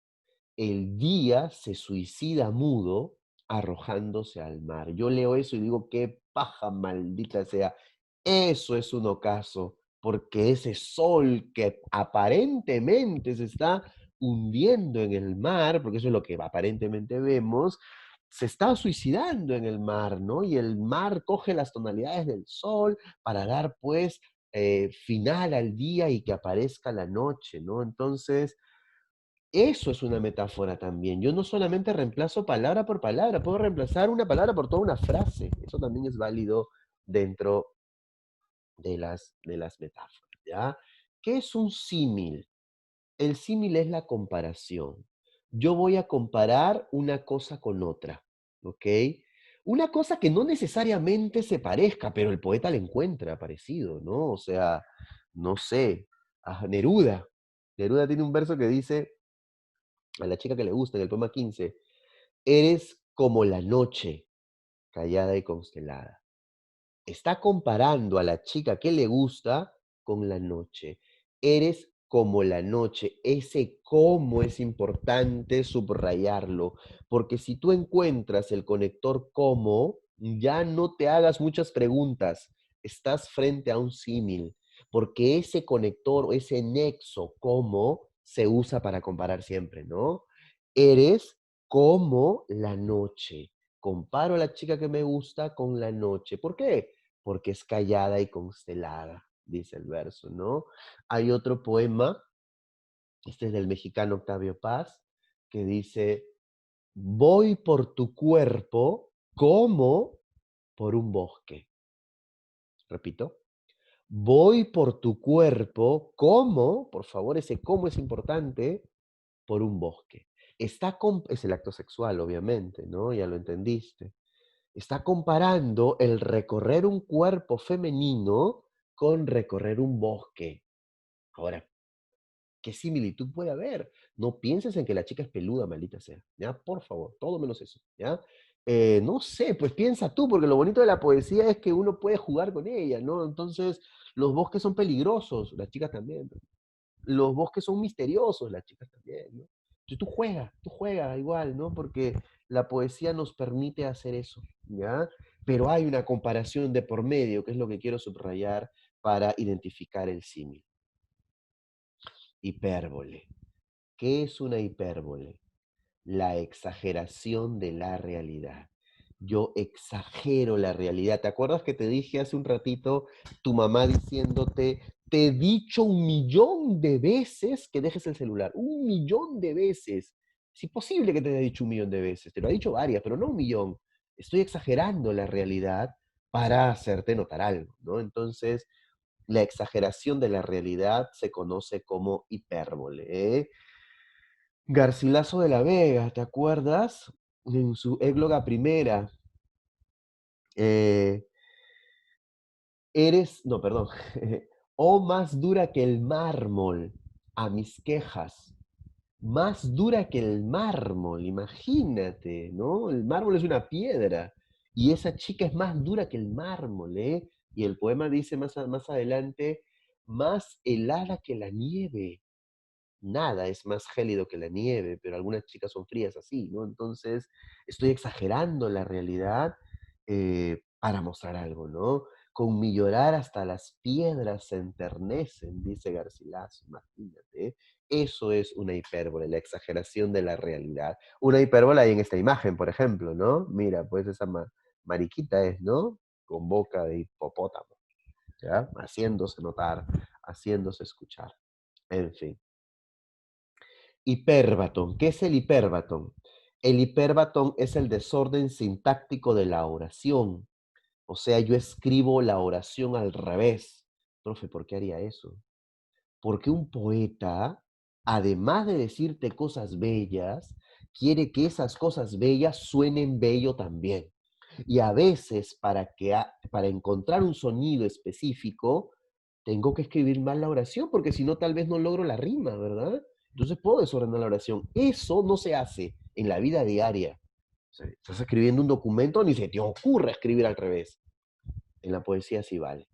el día se suicida mudo arrojándose al mar. Yo leo eso y digo, qué paja maldita sea. Eso es un ocaso, porque ese sol que aparentemente se está hundiendo en el mar, porque eso es lo que aparentemente vemos, se está suicidando en el mar, ¿no? Y el mar coge las tonalidades del sol para dar, pues, final al día y que aparezca la noche, ¿no? Entonces, eso es una metáfora también. Yo no solamente reemplazo palabra por palabra, puedo reemplazar una palabra por toda una frase. Eso también es válido dentro de las metáforas, ¿ya? ¿Qué es un símil? El símil es la comparación. Yo voy a comparar una cosa con otra, ¿ok? Una cosa que no necesariamente se parezca, pero el poeta le encuentra parecido, ¿no? O sea, no sé, a Neruda. Neruda tiene un verso que dice, a la chica que le gusta en el poema 15, eres como la noche, callada y constelada. Está comparando a la chica que le gusta con la noche. Eres como la noche. Ese cómo es importante subrayarlo, porque si tú encuentras el conector como, ya no te hagas muchas preguntas. Estás frente a un símil, porque ese conector, ese nexo como, se usa para comparar siempre, ¿no? Eres como la noche. Comparo a la chica que me gusta con la noche. ¿Por qué? Porque es callada y constelada, dice el verso, ¿no? Hay otro poema, este es del mexicano Octavio Paz, que dice, voy por tu cuerpo como por un bosque. Repito, voy por tu cuerpo como, por favor, ese como es importante, por un bosque. Es el acto sexual, obviamente, ¿no? Ya lo entendiste. Está comparando el recorrer un cuerpo femenino con recorrer un bosque. Ahora, ¿qué similitud puede haber? No pienses en que la chica es peluda, maldita sea, ¿ya? Por favor, todo menos eso, ¿ya? No sé, pues piensa tú, porque lo bonito de la poesía es que uno puede jugar con ella, ¿no? Entonces, los bosques son peligrosos, las chicas también. Los bosques son misteriosos, las chicas también, ¿no? Entonces tú juegas igual, ¿no? Porque la poesía nos permite hacer eso, ¿ya? Pero hay una comparación de por medio, que es lo que quiero subrayar para identificar el símil. Hipérbole. ¿Qué es una hipérbole? La exageración de la realidad. Yo exagero la realidad. ¿Te acuerdas que te dije hace un ratito tu mamá diciéndote, te he dicho 1.000.000 de veces que dejes el celular? 1.000.000 de veces. Es imposible que te haya dicho 1.000.000 de veces. Te lo ha dicho varias, pero no 1.000.000. Estoy exagerando la realidad para hacerte notar algo, ¿no? Entonces, la exageración de la realidad se conoce como hipérbole, ¿eh? Garcilaso de la Vega, ¿te acuerdas? En su égloga primera, eh, no, perdón, oh más dura que el mármol a mis quejas, más dura que el mármol, imagínate, ¿no? El mármol es una piedra y esa chica es más dura que el mármol, ¿eh? Y el poema dice más adelante, más helada que la nieve. Nada es más gélido que la nieve, pero algunas chicas son frías así, ¿no? Entonces, estoy exagerando la realidad para mostrar algo, ¿no? Con mi llorar hasta las piedras se enternecen, dice Garcilaso, imagínate. Eso es una hipérbole, la exageración de la realidad. Una hipérbole hay en esta imagen, por ejemplo, ¿no? Mira, pues esa mariquita es, ¿no? Con boca de hipopótamo, ¿ya? Haciéndose notar, haciéndose escuchar. En fin. Hipérbaton. ¿Qué es el hipérbaton? El hipérbaton es el desorden sintáctico de la oración. O sea, yo escribo la oración al revés. Profe, ¿por qué haría eso? Porque un poeta, además de decirte cosas bellas, quiere que esas cosas bellas suenen bello también. Y a veces, para encontrar un sonido específico, tengo que escribir mal la oración, porque si no, tal vez no logro la rima, ¿verdad? Entonces puedo desordenar la oración. Eso no se hace en la vida diaria. O sea, estás escribiendo un documento, ni se te ocurre escribir al revés. En la poesía sí vale.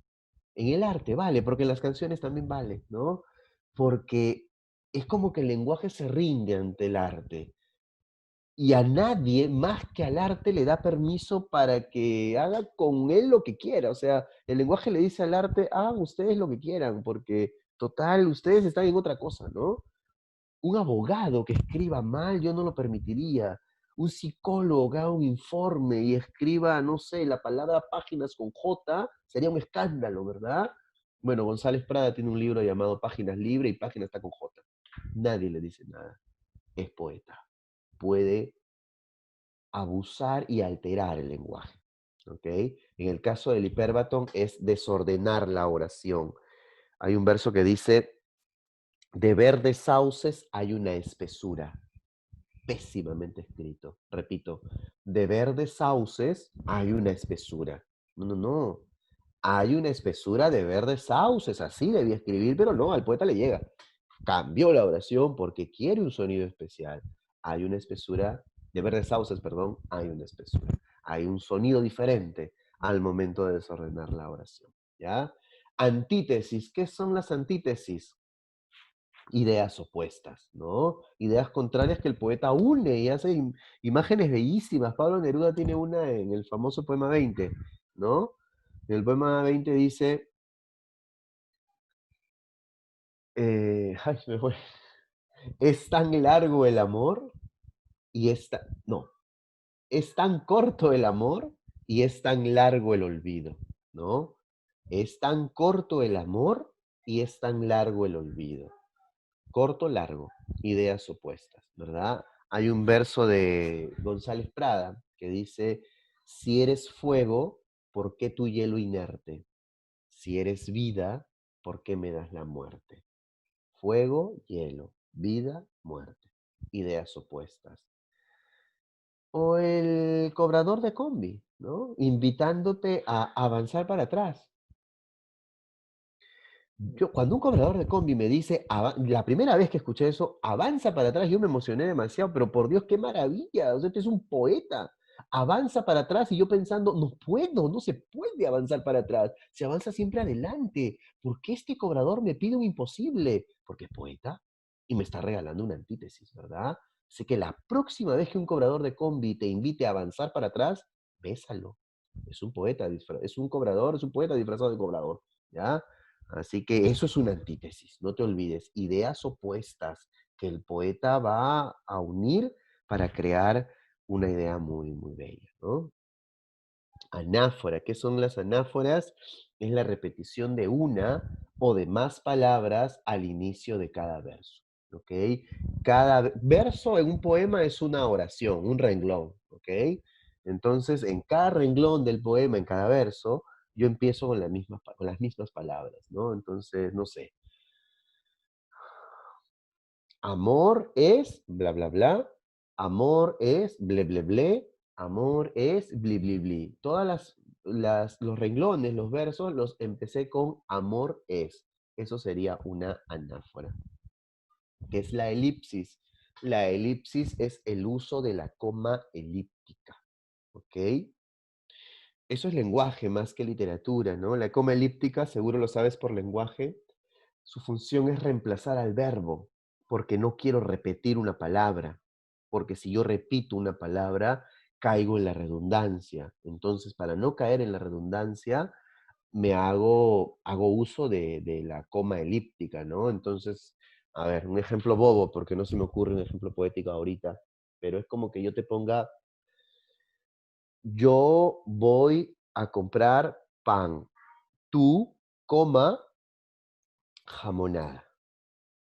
En el arte vale, porque en las canciones también vale, ¿no? Porque es como que el lenguaje se rinde ante el arte. Y a nadie más que al arte le da permiso para que haga con él lo que quiera. O sea, el lenguaje le dice al arte, hagan ustedes lo que quieran, porque total, ustedes están en otra cosa, ¿no? Un abogado que escriba mal, yo no lo permitiría. Un psicólogo que haga un informe y escriba, no sé, la palabra páginas con J, sería un escándalo, ¿verdad? Bueno, González Prada tiene un libro llamado Páginas Libre y Páginas está con J. Nadie le dice nada. Es poeta. Puede abusar y alterar el lenguaje. ¿Ok? En el caso del hipérbaton es desordenar la oración. Hay un verso que dice, de verdes sauces hay una espesura. Pésimamente escrito. Repito, de verdes sauces hay una espesura. No, no, no. Hay una espesura de verdes sauces. Así debía escribir, pero no, al poeta le llega. Cambió la oración porque quiere un sonido especial. Hay una espesura, de verdes sauces, perdón, hay una espesura. Hay un sonido diferente al momento de desordenar la oración. ¿Ya? Antítesis. ¿Qué son las antítesis? Ideas opuestas, ¿no? Ideas contrarias que el poeta une y hace imágenes bellísimas. Pablo Neruda tiene una en el famoso poema 20, ¿no? En el poema 20 dice, ay, se me fue. Es tan largo el amor y no, es tan corto el amor y es tan largo el olvido, ¿no? Es tan corto el amor y es tan largo el olvido. Corto, largo, ideas opuestas, ¿verdad? Hay un verso de González Prada que dice, si eres fuego, ¿por qué tu hielo inerte? Si eres vida, ¿por qué me das la muerte? Fuego, hielo, vida, muerte. Ideas opuestas. O el cobrador de combi, ¿no? Invitándote a avanzar para atrás. Yo, cuando un cobrador de combi me dice, la primera vez que escuché eso, avanza para atrás, yo me emocioné demasiado, pero por Dios, qué maravilla, o sea, este es un poeta. Avanza para atrás y yo pensando, no puedo, no se puede avanzar para atrás, se avanza siempre adelante. ¿Por qué este cobrador me pide un imposible? Porque es poeta y me está regalando una antítesis, ¿verdad? Sé que la próxima vez que un cobrador de combi te invite a avanzar para atrás, bésalo. Es un poeta, es un cobrador, es un poeta disfrazado de cobrador, ¿ya? Así que eso es una antítesis, no te olvides. Ideas opuestas que el poeta va a unir para crear una idea muy, muy bella, ¿no? Anáfora, ¿qué son las anáforas? Es la repetición de una o de más palabras al inicio de cada verso, ¿ok? Cada verso en un poema es una oración, un renglón, ¿ok? Entonces, en cada renglón del poema, en cada verso, yo empiezo con, con las mismas palabras, ¿no? Entonces, no sé, amor es bla, bla, bla. Amor es ble, ble, ble. Amor es bli, bli, bli. Todas los renglones, los versos, los empecé con amor es. Eso sería una anáfora. ¿Qué es la elipsis? La elipsis es el uso de la coma elíptica. ¿Ok? Eso es lenguaje más que literatura, ¿no? La coma elíptica, seguro lo sabes por lenguaje, su función es reemplazar al verbo, porque no quiero repetir una palabra, porque si yo repito una palabra, caigo en la redundancia. Entonces, para no caer en la redundancia, hago uso de la coma elíptica, ¿no? Entonces, a ver, un ejemplo bobo, porque no se me ocurre un ejemplo poético ahorita, pero es como que yo te ponga, yo voy a comprar pan, tú, coma, jamonada.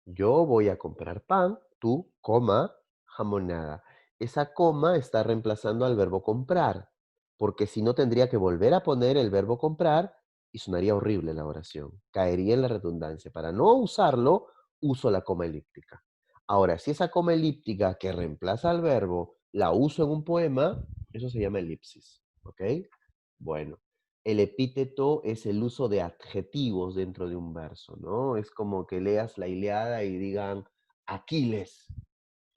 Yo voy a comprar pan, tú, coma, jamonada. Esa coma está reemplazando al verbo comprar, porque si no tendría que volver a poner el verbo comprar y sonaría horrible la oración. Caería en la redundancia. Para no usarlo, uso la coma elíptica. Ahora, si esa coma elíptica que reemplaza al verbo la uso en un poema, eso se llama elipsis. ¿Ok? Bueno, el epíteto es el uso de adjetivos dentro de un verso, ¿no? Es como que leas la Ilíada y digan Aquiles,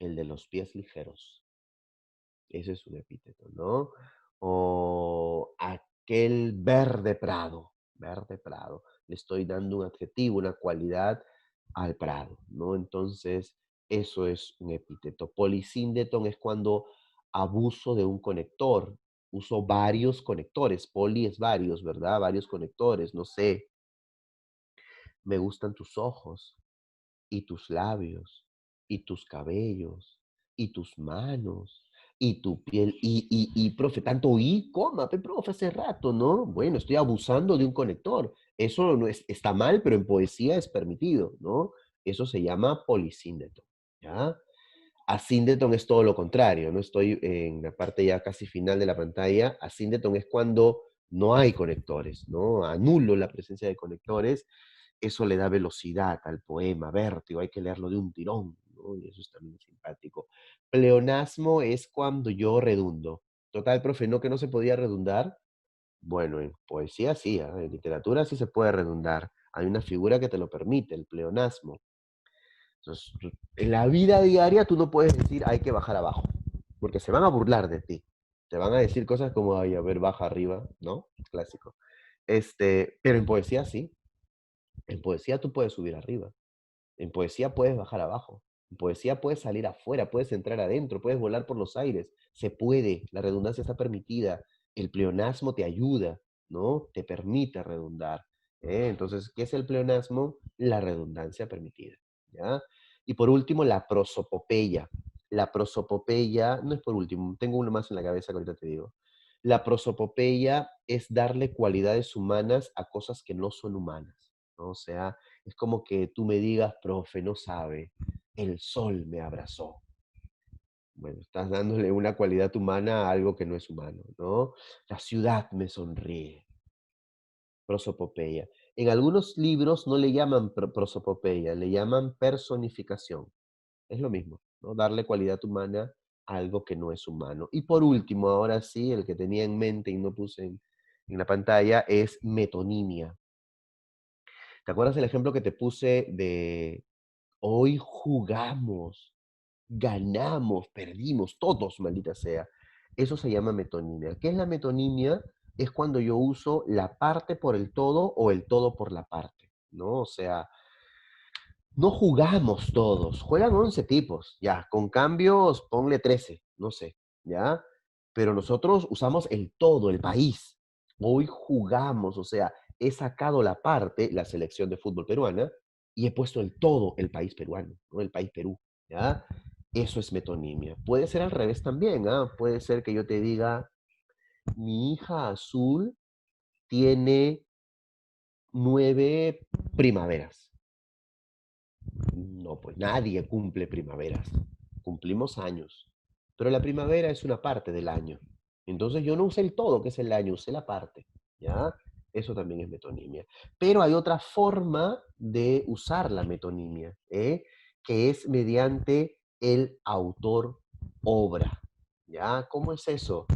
el de los pies ligeros. Ese es un epíteto, ¿no? O aquel verde prado, verde prado. Le estoy dando un adjetivo, una cualidad al prado, ¿no? Entonces, eso es un epíteto. Polisíndeton es cuando abuso de un conector. Uso varios conectores. Poli es varios, ¿verdad? Varios conectores. No sé, me gustan tus ojos y tus labios, y tus cabellos, y tus manos, y tu piel, profe, tanto coma, profe, hace rato, ¿no? Bueno, estoy abusando de un conector. Eso no es, está mal, pero en poesía es permitido, ¿no? Eso se llama polisíndeto, ¿ya? Asíndeton es todo lo contrario, ¿no? Estoy en la parte ya casi final de la pantalla. Asíndeton es cuando no hay conectores, ¿no? Anulo la presencia de conectores, eso le da velocidad al poema, vértigo, hay que leerlo de un tirón, ¿no? Y eso es también simpático. Pleonasmo es cuando yo redundo. Total, profe, ¿no que no se podía redundar? Bueno, en poesía sí, ¿ah? En literatura sí se puede redundar. Hay una figura que te lo permite, el pleonasmo. Entonces, en la vida diaria tú no puedes decir hay que bajar abajo, porque se van a burlar de ti. Te van a decir cosas como, ay, a ver, baja arriba, ¿no? Clásico. Pero en poesía sí. En poesía tú puedes subir arriba. En poesía puedes bajar abajo. En poesía puedes salir afuera, puedes entrar adentro, puedes volar por los aires. Se puede, la redundancia está permitida. El pleonasmo te ayuda, ¿no? Te permite redundar. Entonces, ¿qué es el pleonasmo? La redundancia permitida, ¿ya? Y por último, la prosopopeya. La prosopopeya, no es por último, tengo uno más en la cabeza que ahorita te digo. La prosopopeya es darle cualidades humanas a cosas que no son humanas, ¿no? O sea, es como que tú me digas, profe, no sabe, el sol me abrazó. Bueno, estás dándole una cualidad humana a algo que no es humano, ¿no? La ciudad me sonríe. Prosopopeya. En algunos libros no le llaman prosopopeya, le llaman personificación. Es lo mismo, ¿no? Darle cualidad humana a algo que no es humano. Y por último, ahora sí, el que tenía en mente y no puse en la pantalla es metonimia. ¿Te acuerdas el ejemplo que te puse de hoy jugamos, ganamos, perdimos, todos, maldita sea? Eso se llama metonimia. ¿Qué es la metonimia? Es cuando yo uso la parte por el todo o el todo por la parte, ¿no? O sea, no jugamos todos, juegan 11 tipos, ya, con cambios ponle 13, no sé, ¿ya? Pero nosotros usamos el todo, el país. Hoy jugamos, o sea, he sacado la parte, la selección de fútbol peruana, y he puesto el todo, el país peruano, ¿no? El país Perú, ¿ya? Eso es metonimia. Puede ser al revés también, ¿ah? Puede ser que yo te diga, mi hija azul tiene 9 primaveras. No, pues nadie cumple primaveras. Cumplimos años. Pero la primavera es una parte del año. Entonces yo no usé el todo, que es el año, usé la parte. ¿Ya? Eso también es metonimia. Pero hay otra forma de usar la metonimia, que es mediante el autor-obra. ¿Ya? ¿Cómo es eso?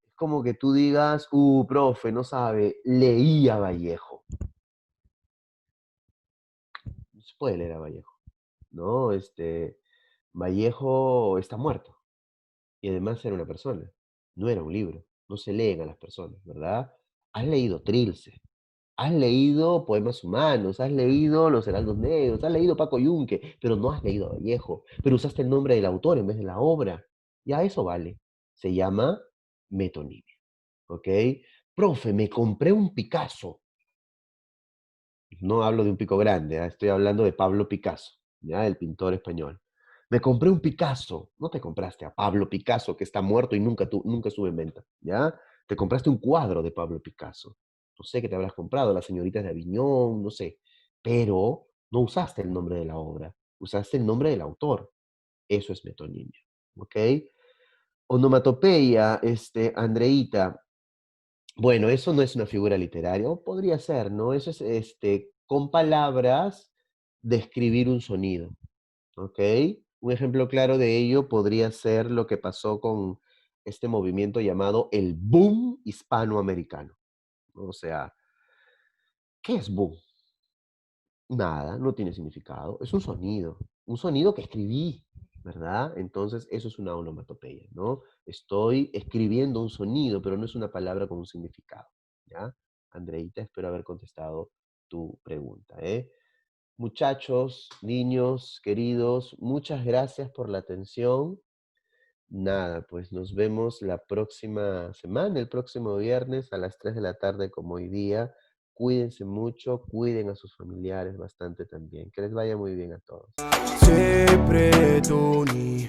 Es como que tú digas, profe, no sabe, leí a Vallejo. No se puede leer a Vallejo, ¿no? Vallejo está muerto y además era una persona, no era un libro, no se leen a las personas, ¿verdad? Has leído Trilce, has leído Poemas Humanos, has leído Los Heraldos Negros, has leído Paco Yunque, pero no has leído a Vallejo, pero usaste el nombre del autor en vez de la obra. Ya eso vale. Se llama metonimia, ¿ok? Profe, me compré un Picasso. No hablo de un Pico grande, estoy hablando de Pablo Picasso, ¿ya? El pintor español. Me compré un Picasso. No te compraste a Pablo Picasso, que está muerto y nunca estuvo en venta, ¿ya? Te compraste un cuadro de Pablo Picasso. No sé qué te habrás comprado, Las señoritas de Aviñón, no sé. Pero no usaste el nombre de la obra, usaste el nombre del autor. Eso es metonimia, ¿ok? Onomatopeya, Andreita, bueno, eso no es una figura literaria, o podría ser, ¿no? Eso es, con palabras, describir un sonido, ¿ok? Un ejemplo claro de ello podría ser lo que pasó con este movimiento llamado el boom hispanoamericano, ¿no? O sea, ¿qué es boom? Nada, no tiene significado, es un sonido que escribí, ¿verdad? Entonces, eso es una onomatopeya, ¿no? Estoy escribiendo un sonido, pero no es una palabra con un significado, ¿ya? Andreita, espero haber contestado tu pregunta, ¿eh? Muchachos, niños, queridos, muchas gracias por la atención. Nada, pues nos vemos la próxima semana, el próximo viernes a las 3 de la tarde como hoy día. Cuídense mucho, cuiden a sus familiares bastante también. Que les vaya muy bien a todos. Siempre Tony.